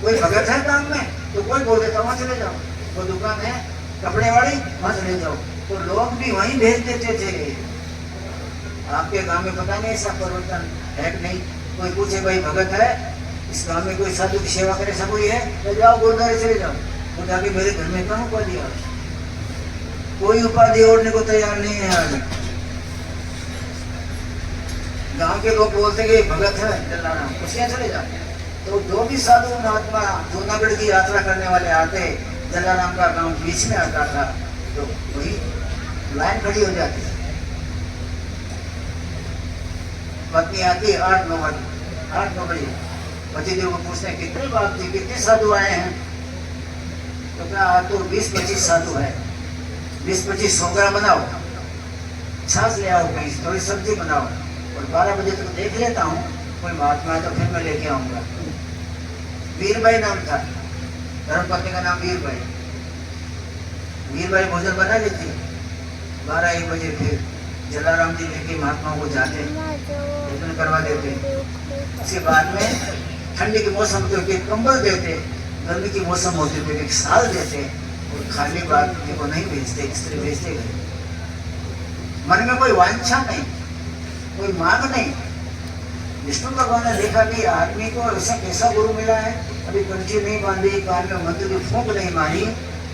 कोई भगत है काम में तो कोई बोल देता वहां चले जाओ, वो दुकान है कपड़े वाली वहां चले जाओ, तो लोग भी वहीं भेज देते थे। आपके गांव में पता नहीं ऐसा परिवर्तन है कि नहीं? कोई पूछे भाई भगत है इस गांव में, कोई साधु की सेवा करे, सब कोई है तो जाओ गुरुद्वारे चले जाओ। वो जाके मेरे घर में कहाँ उपाधि आ, कोई उपाधि ओढ़ने को तैयार नहीं है आज। गांव के लोग बोलते कि भगत है जलाराम, उसके चले जाते। तो जो भी साधु महात्मा जूनागढ़ की यात्रा करने वाले आते, जलाराम का गांव बीच में आता था, तो वही लाइन खड़ी हो जाती। पत्नी आती 8-9 बजे, पतिदेव को पूछते हैं कितने बाप जी कितने साधु आए हैं? तो क्या तो 20-25 साधु है, 20-25 सोगरा बनाओ, छाछ ले आओ, कहीं थोड़ी सब्जी बनाओ, और 12 बजे तक देख लेता हूँ कोई महात्मा है तो फिर मैं लेके आऊंगा। वीरबाई नाम था, धर्मपत्नी का नाम वीरबाई। वीरबाई भोजन बना लेती, 12-1 बजे फिर जलाराम जी लेके महात्माओं को जाते, भोजन करवा देते। उसके बाद में ठंडी के मौसम तो एक कंबल देते, गर्मी की मौसम होती तो एक साल देते, और खाली बात को नहीं भेजते, स्त्री भेजते गए। मन में कोई वांछा नहीं, कोई मांग नहीं। विष्णु भगवान ने देखा कि आदमी को ऐसा कैसा गुरु मिला है, अभी कंठी नहीं बांधी, कान में मंत्र की फूंक नहीं मारी,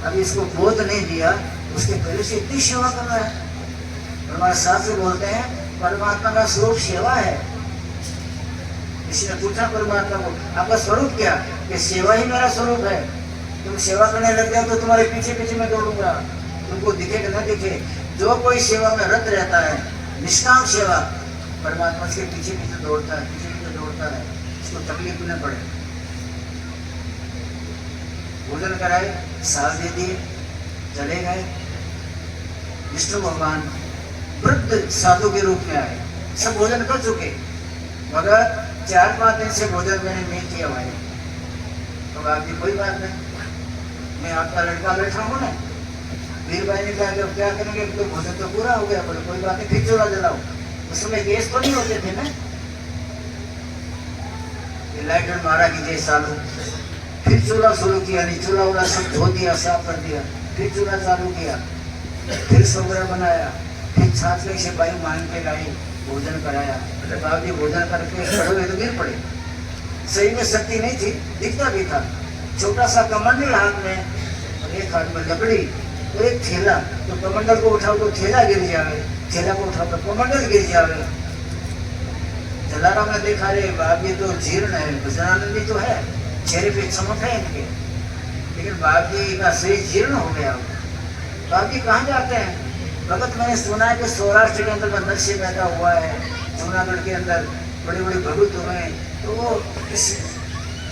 अभी इसको बोध नहीं दिया, उसके पहले से इतनी सेवा कर रहा है। हमारे शास्त्र बोलते हैं परमात्मा का स्वरूप सेवा है। किसी ने पूछा परमात्मा को आपका स्वरूप क्या? कि सेवा ही मेरा स्वरूप है। तुम सेवा करने लग जाओ तो तुम्हारे पीछे पीछे मैं दौड़ूंगा, तुमको दिखे कि न दिखे। जो कोई सेवा में रत रहता है, निष्काम सेवा, परमात्मा के पीछे पीछे दौड़ता है, पीछे पीछे दौड़ता है, उसको तकलीफ न पड़े। भोजन कराए, साल दे दिए, चले गए। विष्णु भगवान वृद्ध साधु के रूप में आए, सब भोजन कर चुके, मगर 4-5 दिन से भोजन मैंने नहीं किया भाई। तो आपकी कोई बात नहीं, मैं आपका लड़का बैठा हूँ ना। वीरबाई ने कहा जब क्या करेंगे, तो भोजन तो पूरा हो गया, बोले कोई बात नहीं, फिर चूल्हा जलाओ। उस समय गैस तो नहीं होते थे ना, लाइटर मारा कीजिए सालू, फिर चूल्हा शुरू किया, नहीं चूल्हा वाला सब धो दिया, साफ कर दिया, फिर चूल्हा चालू किया, फिर सोगरा बनाया, फिर छाछ में से बाई मांग के लाई, भोजन कराया। बाप जी भोजन करके खड़े हुए तो गिर पड़े, सही में शक्ति नहीं थी, दिखता भी था। छोटा सा कमंडल हाथ में और एक हाथ में लकड़ी और एक थैला, तो कमंडल को उठाओ तो थैला गिर जावे, थैला को उठाओ तो कमंडल गिर जावे। जलाराम ने देखा रे बाप ये तो जीर्ण है, भजनानंदी तो है, चेहरे पे चमक है इनके, लेकिन बाप जी का शरीर जीर्ण हो गया। बाप जी कहाँ जाते हैं? भगत मैंने सुना है कि सौराष्ट्र के अंदर नक्शे पैदा हुआ है, जूनागढ़ के अंदर बड़े बड़े भगत हुए, तो वो इस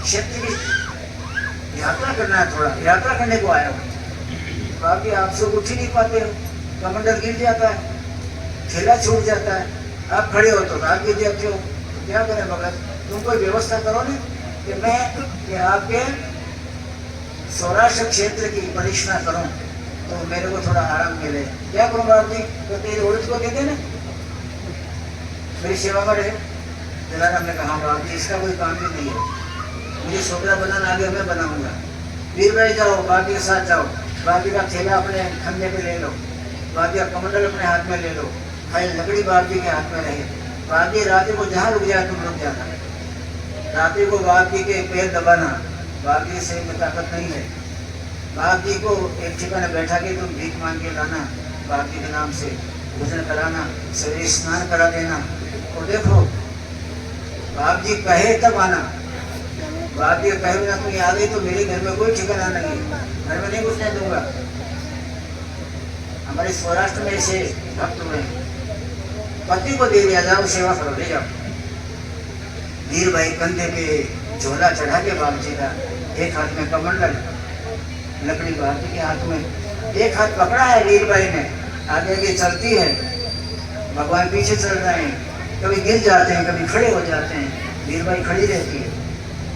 क्षेत्र की यात्रा करना है, थोड़ा यात्रा करने को आया हूँ। बाकी आप सब उठ ही नहीं पाते हो, कमंडल गिर जाता है। ठेला छूट जाता है, आप खड़े हो तो आप भी देखते हो, तो क्या करें भगत, तुम कोई व्यवस्था करो ना कि मैं कि आपके सौराष्ट्र क्षेत्र की परिक्रमा करूं तो मेरे को थोड़ा आराम मिले। क्या करूं बाप जी, तो तेरी औरत को दे देना, मेरी सेवा में रहे। जलाराम ने कहा बाप जी इसका कोई काम भी नहीं है, मुझे छोकरा बनाना आगे मैं बनाऊंगा। वीर भाई जाओ, बाकी के साथ जाओ, बाकी का थैला अपने खंधे पे ले लो, बाकी का कमंडल अपने हाथ में ले लो, खाली लकड़ी बाप जी के हाथ में रहे। बाकी रात्रि को जहाँ रुक जाए तुम रुक जाना, रात्रि को बाप जी के पैर दबाना, बाप जी से में ताकत नहीं है। बाप जी को एक ठिकाने बैठा के तुम भीख मांग के लाना, बाप जी के नाम से भोजन कराना, सवेरे स्नान करा देना। और देखो बाप जी कहे तब आना, बाप जी कहे बिना तुम आ गई तो मेरे घर में कोई ठिकाना नहीं है, घर में नहीं घुसने दूंगा। हमारे सौराष्ट्र में ऐसे भक्त हुए, पति को दे दिया, जाओ सेवा करो, ले जाओ। वीर भाई कंधे पे झोला चढ़ा के बाप जी का, एक हाथ में कमंडल, लकड़ी बाप जी के हाथ में, एक हाथ पकड़ा है वीर भाई ने, आगे आगे चलती है, भगवान पीछे चल रहे हैं, कभी गिर जाते हैं कभी खड़े हो जाते हैं, वीर भाई खड़ी रहती है।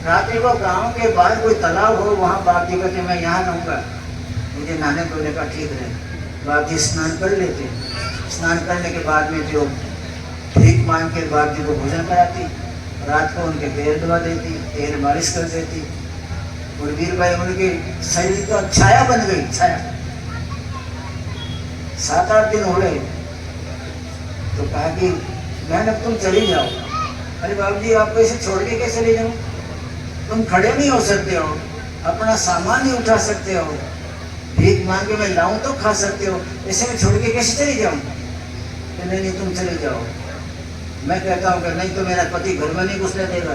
रात्रि को गांव के बाहर कोई तालाब हो, वहाँ बाप जी कहते मैं यहाँ रहूँगा, मुझे नहाने धोने का ठीक रहे। बाप जी स्नान कर लेते, स्नान करने के बाद में जो भीख मांग के बाप जी को भोजन कराती, रात को उनके पैर दबा देती, तेल मालिश कर देती, और वीर भाई उनके शरीर का छाया बन गई, छाया। 7-8 दिन हो गए तो कहा कि बहन अब तुम चली जाओ। अरे बाबू जी आपको इसे छोड़ के कैसे ले जाऊं, तुम खड़े नहीं हो सकते हो, अपना सामान नहीं उठा सकते हो, भीख मांग के मैं लाऊं तो खा सकते हो, ऐसे में छोड़ के कैसे चली जाऊं। नहीं नहीं तुम चले जाओ। मैं कहता हूँ कि नहीं तो मेरा पति घर में नहीं घुसने देगा,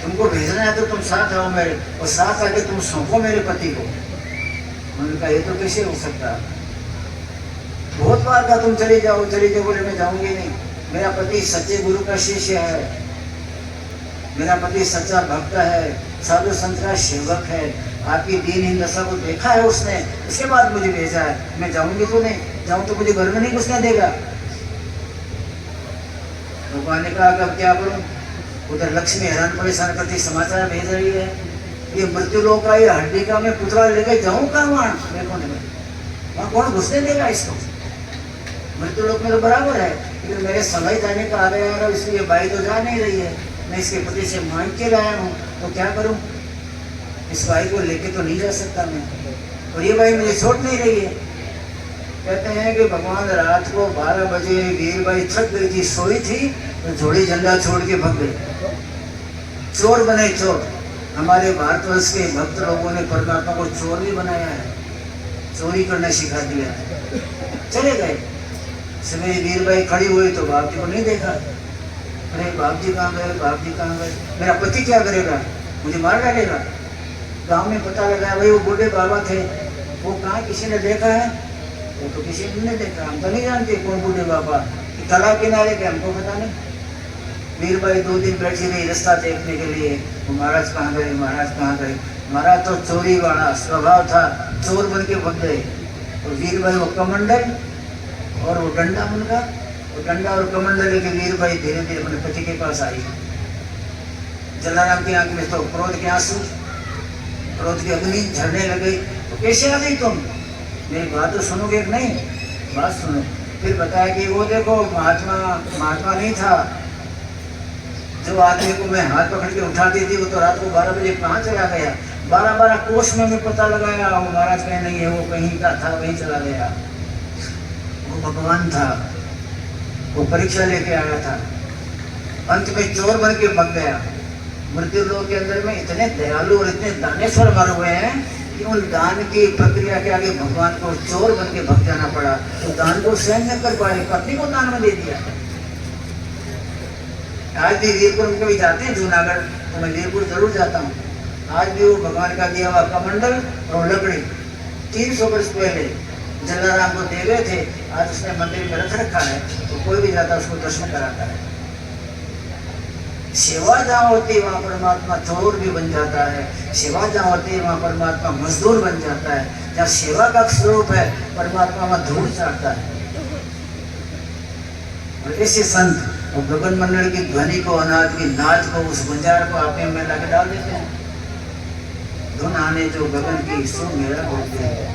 तुमको भेजना है तो तुम साथ आओ मेरे, और साथ आके तुम सौंपो मेरे पति को। उन्होंने कहा ये तो कैसे हो सकता, बहुत बार कहा तुम चले जाओ चले जाओ, बोले मैं जाऊंगी नहीं, मेरा पति सच्चे गुरु का शिष्य है, मेरा पति सच्चा भक्त है, साधु संत का सेवक है, आपकी दीनहीन दशा को देखा है उसने, उसके बाद मुझे भेजा है, मैं जाऊंगी तो नहीं, जाऊं तो मुझे घर में नहीं घुसने देगा। भगवान ने कहा कि अब क्या करूं, उधर लक्ष्मी हैरान परेशान करती समाचार भेज रही है, ये मृत्यु लोक का, ये हड्डी का मैं पुतला लेके जाऊं कहाँ, वहाँ कौन घुसने देगा इसको, मृत्यु लोक में तो बराबर है, लेकिन मेरे समय जाने का आ गया है, इसलिए बाई तो जा नहीं रही है, मैं इसके पति से मांग के लाया हूँ, तो क्या करूँ, इस बाई को लेके तो नहीं जा सकता मैं, और ये बाई मुझे छोड़ नहीं रही है। कहते हैं कि भगवान रात को 12 बजे वीर बाई थक गई थी, सोई थी, तो झोड़ी झंडा छोड़ के भग गई, चोर बने चोर। हमारे भारतवर्ष के भक्त लोगों ने परमात्मा को चोर भी बनाया है, चोरी करना सिखा दिया, चले गए। सवेरे वीर बाई खड़ी हुई तो बाप जी को नहीं देखा, अरे बाप जी कहाँ गए, बाप जी कहाँ गए, मेरा पति क्या करेगा, मुझे मार डालेगा। गांव में पता लगा भाई वो बूढ़े बाबा थे, वो कहाँ किसी ने देखा है, वो तो किसी ने नहीं देखा, हम तो नहीं जानते कौन बूढ़े बाबा, तालाब किनारे के हमको पता नहीं। वीर बाई 2 दिन बैठी रही रास्ता देखने के लिए, वो महाराज कहाँ गए, महाराज कहाँ गए। महाराज तो चोरी वाला स्वभाव था, चोर बन के भग गए, और वीर बाई वो कमंडल और वो डंडा उनका, वो डंडा और कमंडल लेके वीर बाई धीरे धीरे अपने पति के पास आई। जलाराम की आंख में तो क्रोध के आंसू, क्रोध की अग्नि झरने लग गई। तो कैसे आ गई तुम, मेरी बात तो सुनोगे कि नहीं, बात सुनो। फिर बताया कि वो देखो महात्मा नहीं था, जो आदमी को मैं हाथ पकड़ के उठाती थी वो तो रात को 12 बजे कहाँ चला गया, 12 कोस में मैं पता लगाया, वो महाराज कहीं नहीं है, वो कहीं का था वहीं चला गया। वो भगवान था, वो परीक्षा लेके आया था, अंत में चोर बन के भग गया। मृत्यु लोक के अंदर में इतने दयालु और इतने दानेश्वर मर हुए हैं कि उन दान की प्रक्रिया के आगे भगवान को चोर बन के भग जाना पड़ा, तो दान को स्वयं न कर पाए, पत्नी को दान में दे दिया। आज भी वीरपुर में कभी जाते हैं जूनागढ़, तो मैं वीरपुर जरूर जाता हूँ। आज भी वो भगवान का दिया हुआ कमंडल और लकड़ी 300 वर्ष पहले जलाराम को दे गए थे, आज उसने मंदिर में रख रखा है, तो कोई भी जाता उसको दर्शन कराता है। सेवा जहाँ होती है वहाँ परमात्मा चोर भी बन जाता है, सेवा जहाँ होती है वहाँ परमात्मा मजदूर बन जाता है, जहाँ सेवा का स्वरूप है परमात्मा वहाँ धूल चाटता है। और ऐसे संत वो गगन मंडल की ध्वनि को, अनाथ की नाच को, उस गुंजार को आपने में लगा डाल देते हैं। धुन आने जो गगन की, सो मेरा गुरुदेव,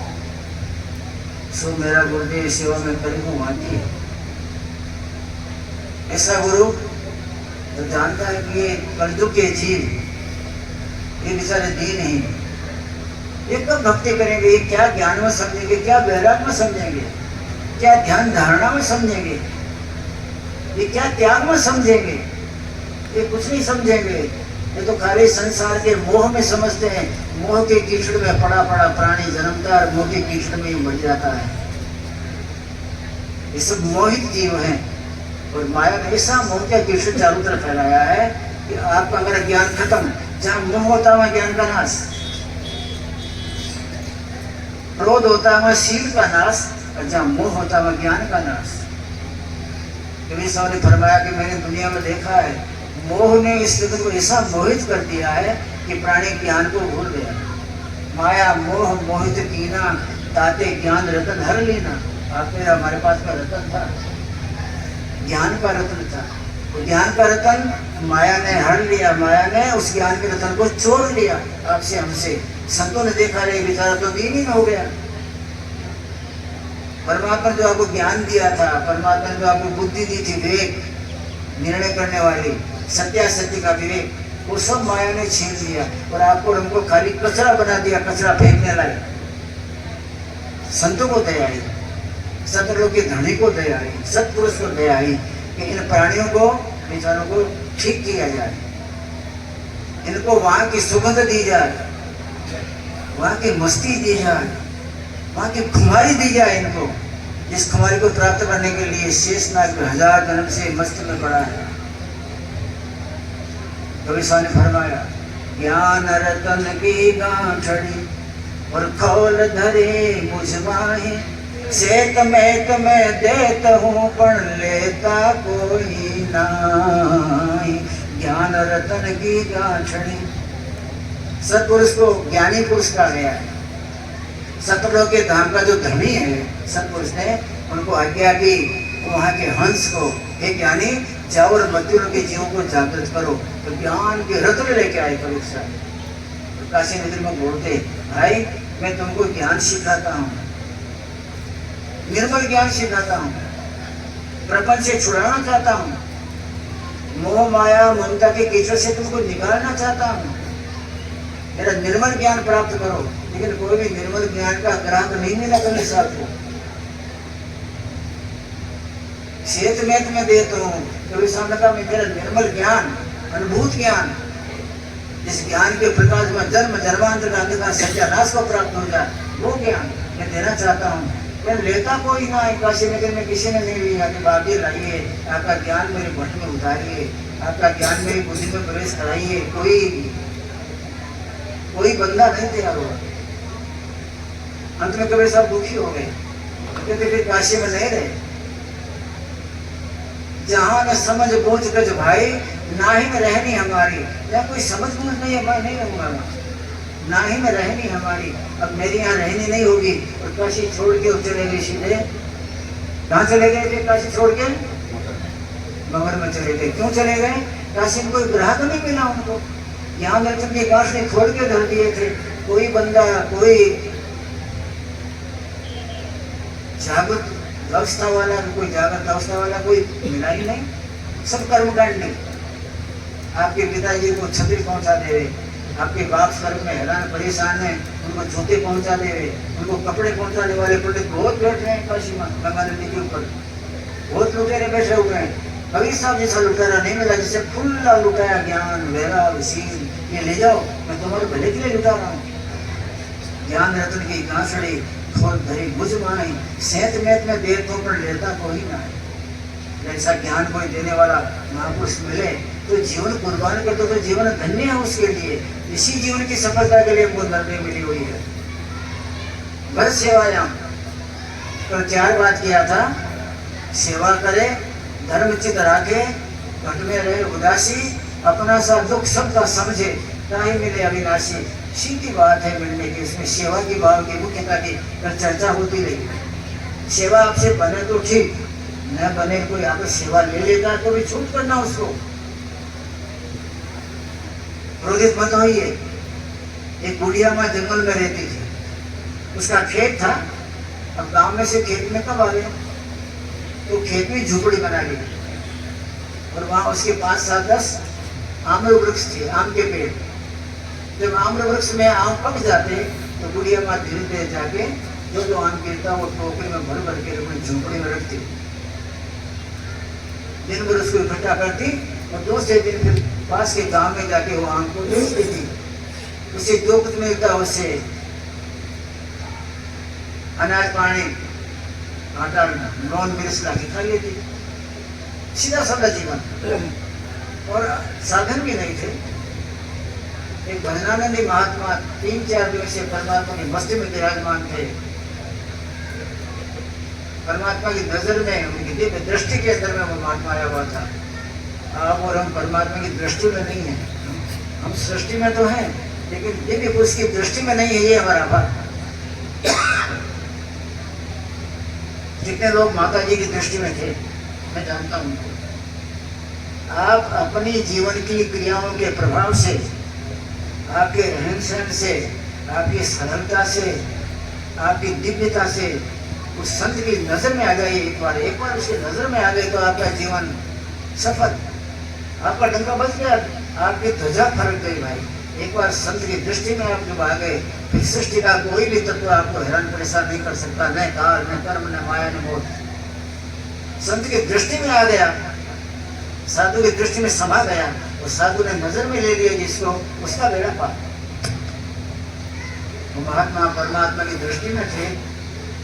सो मेरा गुरुदेव सेवा में करी हूँ आती है। ऐसा गुरु तो जानता है कि ये कलयुग के जीव, ये बेचारे दीन ही, ये कब भक्ति करेंगे, ये क्या ज्ञान में समझेंगे, क्या वैराग में समझेंगे, क्या ध्यान धारणा में समझेंगे, ये क्या त्याग में समझेंगे, ये कुछ नहीं समझेंगे। ये तो खाली संसार के मोह में समझते हैं। मोह के कीचड़ में पड़ा पड़ा प्राणी जन्मता है और मोह के कीचड़ में ही मर जाता है। ये सब मोहित जीव हैं और माया ने ऐसा मोह का कीचड़ चारों तरफ फैलाया है कि आपका मेरा ज्ञान खत्म। जहां मोह होता है ज्ञान का नाश, क्रोध होता है शील का नाश, और जहां मोह होता है ज्ञान का नाश। कबीर साहब ने फरमाया कि मैंने दुनिया में देखा है, मोह ने इस जगत को ऐसा मोहित कर दिया है कि प्राणी ज्ञान को भूल गया। माया मोह मोहित कीना, ताते ज्ञान रतन हर लेना। आपके हमारे पास का रतन था, ज्ञान का रतन था। तो ज्ञान का रतन माया ने हर लिया, माया ने उस ज्ञान के रतन को चोर लिया आपसे हमसे। संतों ने देखा रे बेचारा तो दीन हो गया। परमात्मा जो आपको ज्ञान दिया था, परमात्मा जो आपको बुद्धि दी थी, विवेक, निर्णय करने वाली, सत्यासत्य का विवेक, वो सब माया ने छीन लिया और आपको हमको खाली कचरा बना दिया, कचरा फेंकने लायक। संतों को दया आई, सतलोक के धनी को दया आई, सत्पुरुष को दया आई कि इन प्राणियों को, बेचारों को ठीक किया जाए, इनको वहां की सुगंध दी जाए, वहां की मस्ती दी जाए, वहां की खुमारी दी जाए इनको, जिस खुमारी को प्राप्त करने के लिए शेषनाग 1000 जन्म से मस्त में पड़ा है। कबीर साहब ने फरमाया, ज्ञान रतन की गांठड़ी और खौल धरे मुझ माही, सेत में देत हूँ पण लेता कोई नाही। ज्ञान रतन की गांठड़ी, सत्पुरुष को ज्ञानी पुरुष कहा गया है। सतलोक के धाम का जो धनी है, सत्पुरुष ने उनको आज्ञा की, वहां के हंस को, हे ज्ञानी जाओ और मृत्यु के जीवों को जागृत करो। तो ज्ञान के रत्न लेके आए कबीर साहब। तो काशी नगरी में बोलते, भाई मैं तुमको ज्ञान सिखाता हूँ, निर्मल ज्ञान सिखाता हूँ, प्रपंच से छुड़ाना चाहता हूँ, मोह माया ममता के कीचड़ से तुमको निकालना चाहता हूँ, मेरा निर्मल ज्ञान प्राप्त करो। लेकिन कोई भी निर्मल ज्ञान का ग्राहक नहीं मिला कबीर साहब को। शेत में देता हूँ, कबीर साहब ने कहा मेरा निर्मल ज्ञान, अनुभूत ज्ञान, जिस ज्ञान के प्रकाश में जन्म जन्मांतर का अंधकार सत्यानाश को प्राप्त हो जाए, वो ज्ञान मैं देना चाहता हूँ। मैं लेता कोई ना है। काशी नगर में किसी ने नहीं लिया कि बाबी लाइए, आपका ज्ञान मेरे भट्ट में उतारिए, आपका ज्ञान मेरी बुद्धि में प्रवेश कराइए। कोई बंदा नहीं तैयार हुआ। अंत में कबीर साहब दुखी हो गए, कहते फिर काशी में नहीं रहे। जहां न समझ बूझ गज भाई, ना ही में रहनी हमारी। या कोई समझ बूझ नहीं है, मैं नहीं रहूंगा, ना ही में रहनी हमारी। अब मेरी यहाँ रहनी नहीं होगी। और काशी छोड़ के चले गए सीधे, कहाँ चले गए थे? काशी छोड़ के मगर में चले गए। क्यों चले गए? काशी में कोई ग्राहक नहीं मिला उनको। यहाँ दर्शन के काश ने खोल के धर दिए थे। कोई बंदा, कोई जागृत अवस्था वाला, कोई जागृत अवस्था वाला कोई मिला ही नहीं। सब कर्मकांड नहीं। आपके पिताजी को छतरी पहुंचा दे रहे, आपके बाप स्वर्ग में हैरान परेशान है, उनको जूते पहुंचा दे रहे, उनको कपड़े पहुंचाने वाले पंडित बहुत बैठ रहे हैं काशी में, गंगा नदी के ऊपर बहुत लुटेरे बैठे हुए हैं। कबीर साहब जैसा लुटेरा नहीं मिला, जिससे खुला लुटाया ज्ञान वैराग शील, ये ले जाओ, मैं तुम्हारे भले के लिए लुटा रहा हूँ। ज्ञान रतन की गांसड़ी खोल धरी बुझ माही, सेत में देर तो पर लेता कोई ना है। ऐसा ज्ञान कोई देने वाला महापुरुष मिले तो जीवन कुर्बान कर दो, तो जीवन धन्य है उसके लिए। इसी जीवन की सफलता के लिए हमको नरने मिली हुई है। बस सेवायाम तो 4 बात किया था, सेवा करे, धर्म चित राखे, घट में रहे उदासी, अपना सा दुख सबका समझे, ताही मिले अविनाशी। सीधी बात है मिलने की। इसमें सेवा की भाव की मुख्यता की चर्चा होती रही। सेवा आपसे बने तो ठीक, न बने कोई आगे सेवा ले लेगा तो भी छूट करना उसको, क्रोधित मत होइए। एक बुढ़िया माँ जंगल में रहती थी, उसका खेत था। अब गांव में से खेत में कब आ गए, तो खेत में झोपड़ी बना ली और वहां उसके 5-7-10 आम्र वृक्ष थे, आम के पेड़। जब आम्र वृक्ष में आम पक जाते तो बुढ़िया माँ धीरे धीरे जाके जो आम गिरता वो टोकरी में भर भर के अपनी झोपड़ी में रखती, दिन भर उसको इकट्ठा करती और दूसरे दिन फिर पास के गांव में जाके वो आम को बेच देती। उसे जो कुछ मिलता उससे अनाज पानी आटा नॉन मिर्च ला के खा लेती। सीधा साधा जीवन और साधन भी नहीं थे। एक भजनानंदी महात्मा 3-4 दिन से परमात्मा की मस्ती में विराजमान थे। परमात्मा की नजर में, उनकी दिव्य दृष्टि के अंदर में वो महात्मा आया हुआ था। आप और हम परमात्मा की दृष्टि में नहीं है, हम सृष्टि में तो हैं लेकिन दिव्य पुरुष की दृष्टि में नहीं है, ये हमारा बात। जितने लोग माता जी की दृष्टि में थे मैं जानता हूं, आप अपनी जीवन की क्रियाओं के प्रभाव से, आपके रहन सहन से, आपकी सरलता से, आपकी दिव्यता से उस संत की नजर में आ जाइए। एक बार उसकी नजर में आ गए तो आपका जीवन सफल, आपका डंका बच गया, आपकी ध्वजा फरक गई भाई। एक बार संत की दृष्टि में आप जब आ गए फिर सृष्टि का कोई भी तत्व आपको हैरान परेशान नहीं कर सकता, न काल न कर्म न माया न मोह। संत की दृष्टि में आ गया, साधु की दृष्टि में समा गया और साधु ने नजर में ले लिया जिसको, उसका बेड़ा पार। महात्मा परमात्मा की दृष्टि में थे।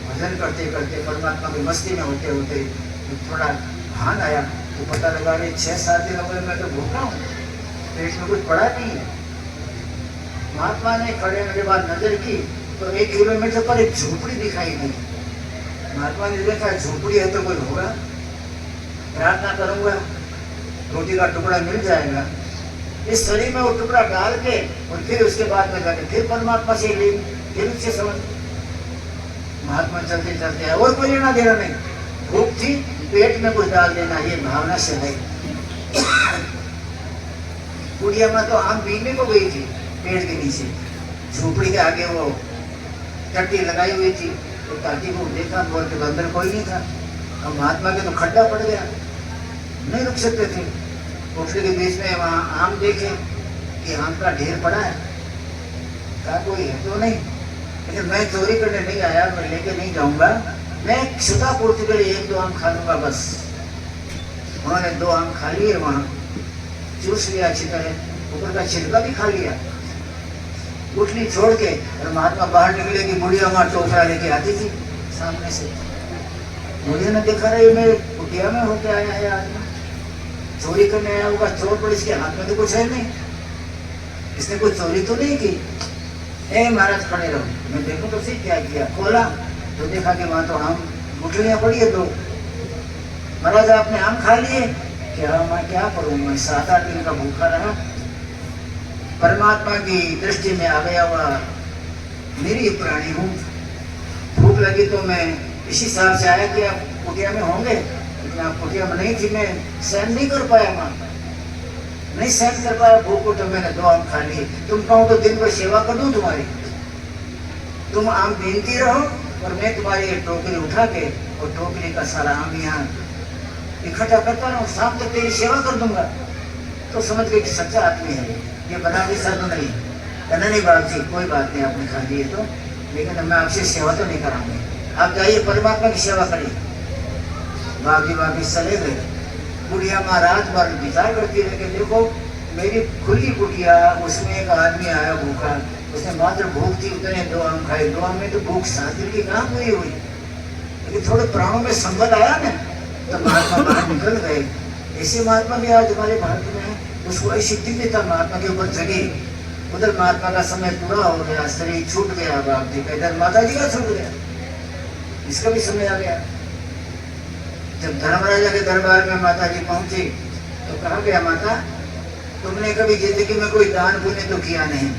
भजन करते करते परमात्मा की मस्ती में होते होते थोड़ा भान आया तो पता लगा रहे 6-7 दिन हो गए मैं तो भूखा हूँ, पेट में कुछ पड़ा नहीं है। महात्मा ने खड़े होने के बाद नजर की तो 1 किलोमीटर पर एक झोपड़ी दिखाई दी। महात्मा ने देखा झोपड़ी है तो कोई होगा, प्रार्थना करूंगा रोटी का टुकड़ा मिल जाएगा। इस शरीर में वो टुकड़ा डाल के और फिर उसके बाद में जाके फिर परमात्मा से ले, फिर उससे समझ। महात्मा चलते चलते है और कोई लेना देना नहीं, भूख थी पेट में कुछ डाल देना, ये भावना से नहीं। बुढ़िया माँ तो आम पीने को गई थी पेड़ के नीचे, झोपड़ी के आगे वो टट्टी लगाई हुई थी तो ताकि वो देखा बोल के अंदर कोई नहीं था। अब महात्मा के तो खड्डा पड़ गया, नहीं रुक सकते थे। पोखरी के बीच में वहाँ आम देखे कि आम का ढेर पड़ा है, कहा कोई है तो नहीं, लेकिन मैं चोरी करने नहीं आया, मैं लेके नहीं जाऊंगा, मैं क्षुधा पूर्ति के लिए 1-2 आम खा लूंगा बस। उन्होंने 2 आम खा लिए, वहाँ चूस लिया अच्छी तरह, ऊपर का छिलका भी खा लिया। गुठली छोड़ के और महात्मा बाहर निकले कि बुढ़िया माँ टोकरा लेके आती थी सामने से। बुढ़िया ने देखा रही मैं कुटिया में होके आया है आदमी, चोरी करने आया होगा, चोर पर इसके हाथ में तो कुछ है नहीं, इसने कोई चोरी तो नहीं की। ए महाराज खड़े रहो, मैं देखो तो सही क्या किया। खोला तो देखा कि वहां तो आम गुठलियां पड़ी है 2। महाराज आपने आम खा लिए? क्या मैं क्या करूं, मैं 7-8 दिन का भूखा रहा। परमात्मा की दृष्टि में आ गया हुआ मेरी प्राणी हूँ, भूख लगी तो मैं इस हिसाब से आया कि आप कुटिया में होंगे, लेकिन आप कुटिया में नहीं थी, मैं सहन नहीं कर पाया, माँ नहीं सहन कर पाया भूख को, तो मैंने 2 आम खा लिए। तुम कहो तो दिन भर सेवा कर दूं तुम्हारी, तुम आम बीनती रहो और मैं तुम्हारी ये टोकरी उठा के और टोकरी का सारा आम यहाँ इकट्ठा करता रहूं, शाम तक तेरी सेवा कर दूंगा। तो समझ गए कि सच्चा आदमी है ये, बनावटी साधु नहीं। कहना नहीं बाप जी कोई बात नहीं, आपने खा लिए तो, लेकिन मैं आपसे सेवा तो नहीं कराऊंगी, आप जाइए परमात्मा की सेवा करिए। बाप जी वापिस चले गए। बुढ़िया माँ रात भर विचार करती रही कि देखो मेरी खुली कुटिया, उसमें एक आदमी आया भूखा, उसने मात्र भूख थी उतने 2 आम खाए, 2 आम में तो भूख 7 दिन की कहाँ पूरी हुई, लेकिन थोड़े प्राणों में संबल आया ना तो महात्मा बाहर निकल गए। ऐसे महात्मा भी आज हमारे भारत में है, उसको ऐसी दिव्यता महात्मा के ऊपर जगी। उधर महात्मा का समय पूरा हो गया, शरीर छूट गया बाप जी का, इधर माता जी का छूट गया, इसका भी समय आ गया। जब धर्मराजा के दरबार में माता जी पहुंची तो कहा गया माता तुमने कभी जिंदगी में कोई दान पुण्य तो किया नहीं,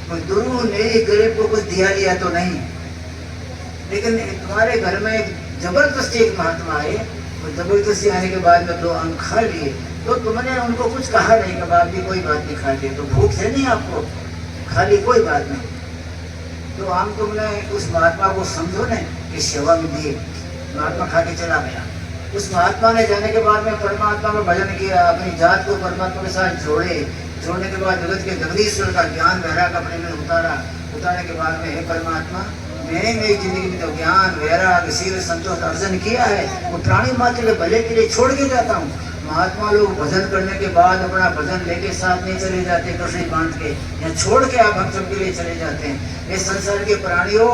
कोई दुरू नेरी गरीब को कुछ दिया लिया तो नहीं, लेकिन तुम्हारे घर में एक जबरदस्ती एक महात्मा आए और जबरदस्ती आने के बाद में 2 आम खा लिए, तो तुमने उनको कुछ कहा नहीं कि बाप जी कोई बात नहीं खा लिए, तो भूख है नहीं आपको, खा ली कोई बात नहीं। तो आम तुमने उस महात्मा को समझो न कि सेवा में दिए, महात्मा खा के चला गया। उस महात्मा ने जाने के बाद में परमात्मा का भजन किया, अपनी जात को परमात्मा के साथ जोड़ने के बाद जगत के जगदीश्वर का ज्ञान वैराग अपने में उतारने के बाद में, हे परमात्मा मैंने मेरी जिंदगी में तो ज्ञान वैराग शील संतोष अर्जन किया है, वो प्राणी मात्र के भले के लिए छोड़ के जाता हूँ। महात्मा लोग भजन करने के बाद अपना भजन लेके साथ नहीं चले जाते, कृष्ण बांट के या छोड़ के आप हम सब के लिए चले जाते हैं। ये संसार के प्राणियों,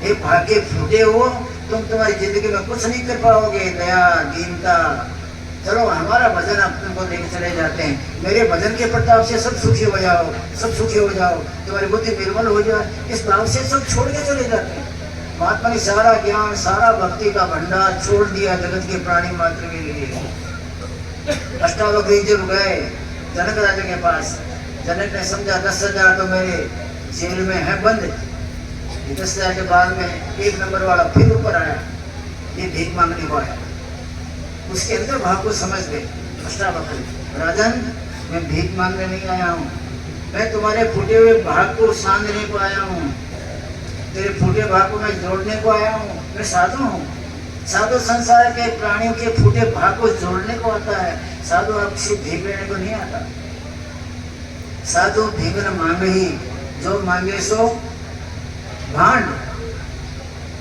ये भाग्य फूटे हो, तुम तुम्हारी जिंदगी में कुछ नहीं कर पाओगे। दया दीनता, चलो हमारा भजन आप तुमको लेके चले जाते हैं, मेरे भजन के प्रताप से सब सुखी हो जाओ, सब सुखी हो जाओ, तुम्हारी बुद्धि निर्मल हो जाए, इस भाव से सब छोड़ के चले जाते हैं। महात्मा ने सारा ज्ञान सारा भक्ति का भंडार छोड़ दिया जगत के प्राणी मात्र के लिए। अष्टावक्री जब गए जनक राजा के पास, जनक ने समझा 10,000 तो मेरे जेल में है बंद। 10,000 के बाद में 1 नंबर वाला फिर ऊपर आया, ये भीख मांगने को आया। उसके अंदर भाव को समझ गए अष्टावक्री, राजन मैं भीख मांगने नहीं आया हूँ, मैं तुम्हारे फूटे हुए भाग को सांधने को आया हूँ, तेरे फूटे भाग को मैं जोड़ने को आया हूँ। मैं साधु हूँ, साधु संसार के प्राणियों के फूटे भाग को जोड़ने को आता है, साधु आपसे भीख लेने को नहीं आता। साधु भीख न मांगे ही, जो मांगे सो भांड,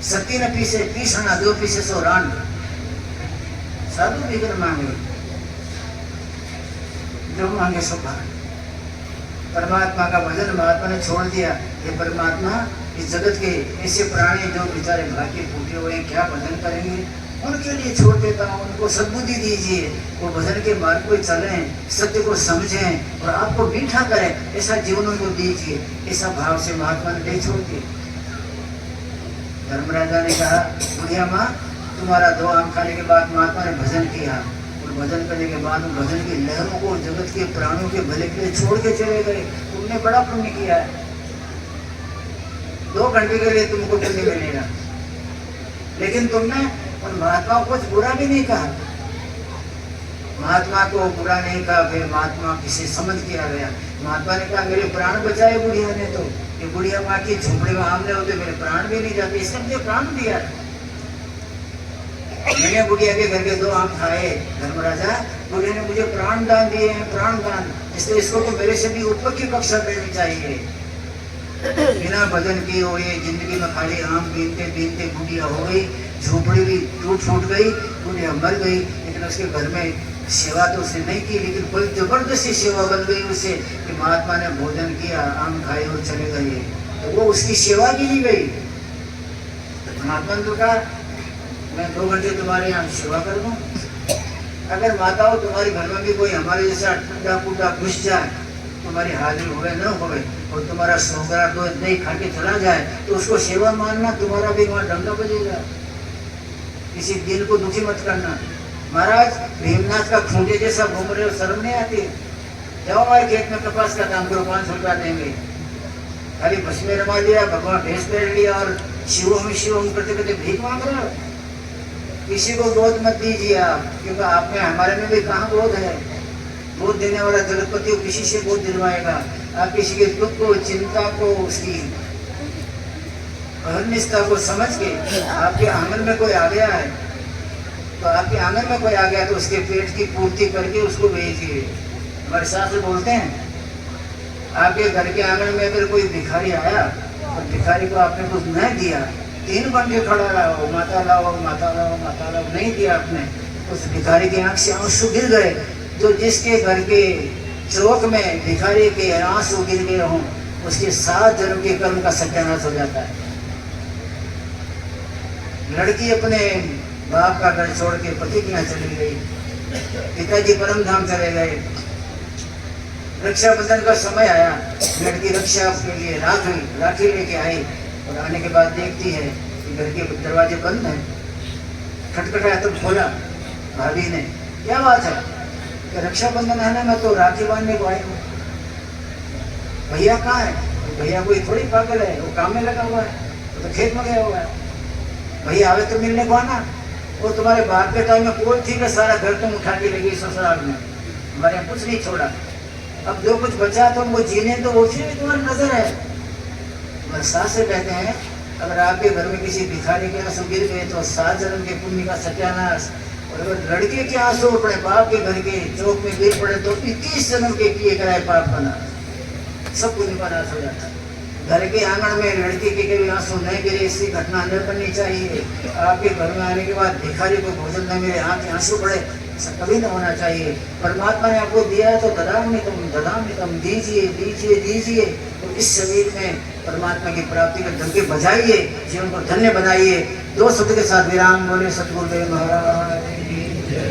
सती न पीसे पीसना, जो पीसे सो रांड। साधु भीख न मांगे, जो मांगे सो भांड। परमात्मा का भजन महात्मा ने छोड़ दिया। ये परमात्मा इस जगत के ऐसे प्राणी जो बेचारे भाग्य फूटे हुए हैं, क्या भजन करेंगे, उनके लिए छोड़ देता हूँ। उनको सद्बुद्धि दीजिए, वो भजन के मार्ग को चलें, सत्य को समझें और आपको मीठा करें, ऐसा जीवन उनको दीजिए। ऐसा भाव से महात्मा ने नहीं छोड़ दिए। धर्मराजा ने कहा, बुढ़िया माँ तुम्हारा 2 आम खाने के बाद महात्मा ने भजन किया, और भजन करने के बाद भजन की लहरों को जगत के प्राणियों के भले के लिए छोड़ के चले गए। तुमने बड़ा पुण्य किया है, 2 घंटे के लिए तुमको पुण्य मिलेगा, लेकिन तुमने उन महात्मा को कुछ बुरा भी नहीं कहा। महात्मा को बुरा नहीं कहा, फिर महात्मा किसे समझ किया गया। महात्मा ने कहा मेरे प्राण बचाए बुढ़िया ने, तो ये बुढ़िया माँ की झोपड़ी में आमले होते मेरे प्राण भी नहीं जाते, इसने मुझे प्राण दिया। मैंने बुढ़िया के घर के 2 आम खाए, धर्मराजा बुढ़िया ने मुझे प्राण दान दिए हैं, प्राण दान, इसलिए इसको तो मेरे से भी ऊपर की कक्षा देनी चाहिए। बिना भजन किए हुए जिंदगी में खाली आम बीनते बीनते बुढ़िया हो गई, झोपड़ी भी टूट गई, बुढ़िया मर गई। लेकिन उसके घर में सेवा तो उसने नहीं की, लेकिन कोई जबरदस्ती सेवा बन गई उसे कि महात्मा ने भोजन किया, आम खाए और चले गए, तो वो उसकी सेवा की नहीं गई। महात्मा ने तो कहा मैं 2 घंटे तुम्हारे यहाँ सेवा कर दूँ। अगर माताओं तुम्हारे घर में भी कोई हमारे जैसा टूटा घुस जाए, तुम्हारी हाजिर होवे न होवे और तुम्हारा सोगरा तो नहीं खा के चला जाए, तो उसको सेवा मानना, तुम्हारा भी वहाँ डंका बजेगा। किसी दिल को दुखी मत करना। महाराज भीमनाथ का खूंटे जैसा घूम रहे हो, शर्म नहीं आती? जाओ हमारे खेत में कपास का काम करो, 500 रुपया देंगे। खाली बस में रमा लिया, भगवान भेष पहन लिया और शिवम करते करते भीख मांग रहे हो। किसी को गोद मत दीजिए आप, क्योंकि आप में हमारे में भी कहाँ गोद है। गोद देने वाला जगतपति किसी से गोद दिलवाएगा। आप किसी के दुख को, चिंता को, उसकी अनिष्ठता को समझ के आपके आंगन में कोई आ गया है, तो आपके आंगन में कोई आ गया तो उसके पेट की पूर्ति करके उसको भेजिए। हमारे शास्त्र बोलते हैं आपके घर के आंगन में अगर कोई भिखारी आया और भिखारी को आपने कुछ नहीं दिया, 3 घंटे खड़ा रहा हो, माता लाओ माता लाओ माता लाओ, नहीं दिया आपने, उस भिखारी की आंख से आंसू गिर गए। तो जिसके घर के चौक में भिखारी के आंसू गिर गए हों, उसके 7 जन्म के कर्म का सत्यानाश हो जाता है। लड़की अपने बाप का घर छोड़ के पति के यहाँ चली गई, पिताजी परम धाम चले गए। रक्षाबंधन का समय आया, लड़की रक्षा के लिए राखी लेके आई और आने के बाद देखती है कि घर के दरवाजे बंद हैं। खटखटाया तो खोला, भाभी ने, क्या बात है? कि रक्षाबंधन है ना, मैं तो राखी बांधने को आई हूँ। भैया कहाँ है? तो भैया कोई थोड़ी पागल है, वो काम में लगा हुआ है, वो तो खेत में गया हुआ है। भैया आवे तो मिलने को आना। वो तुम्हारे बाप के टाइम में कोई थी कि सारा घर तुम उठा के लगी ससुराल में, हमारे यहाँ कुछ नहीं छोड़ा। अब जो कुछ बचा तो वो जीने तो उसी में तुम्हारी नजर है। हमारे सास से कहते हैं अगर आपके घर में किसी भिखारी के आंसू गिर गए तो 7 जन्म के पुण्य का सत्यानाश, और अगर लड़के के आंसू अपने बाप के घर के चौक में गिर पड़े तो 21 जन्म के किए कराए पाप का नाश, सब पुण्य का नाश हो जाता है। घर के आंगन में लड़की के कभी आंसू नहीं गिरे, इसकी घटना न करनी चाहिए। आपके घर में आने के बाद भिखारी को भोजन न मिले, आंख के आंसू पड़े, ऐसा कभी न होना चाहिए। परमात्मा ने आपको दिया है तो ददामितम दीजिए दीजिए दीजिए। तो इस शरीर में परमात्मा की प्राप्ति का डंके बजाइए, जीवन को धन्य बनाइए। 2 शब्द के साथ विराम बोले सतगुरुदेव महाराज की जय।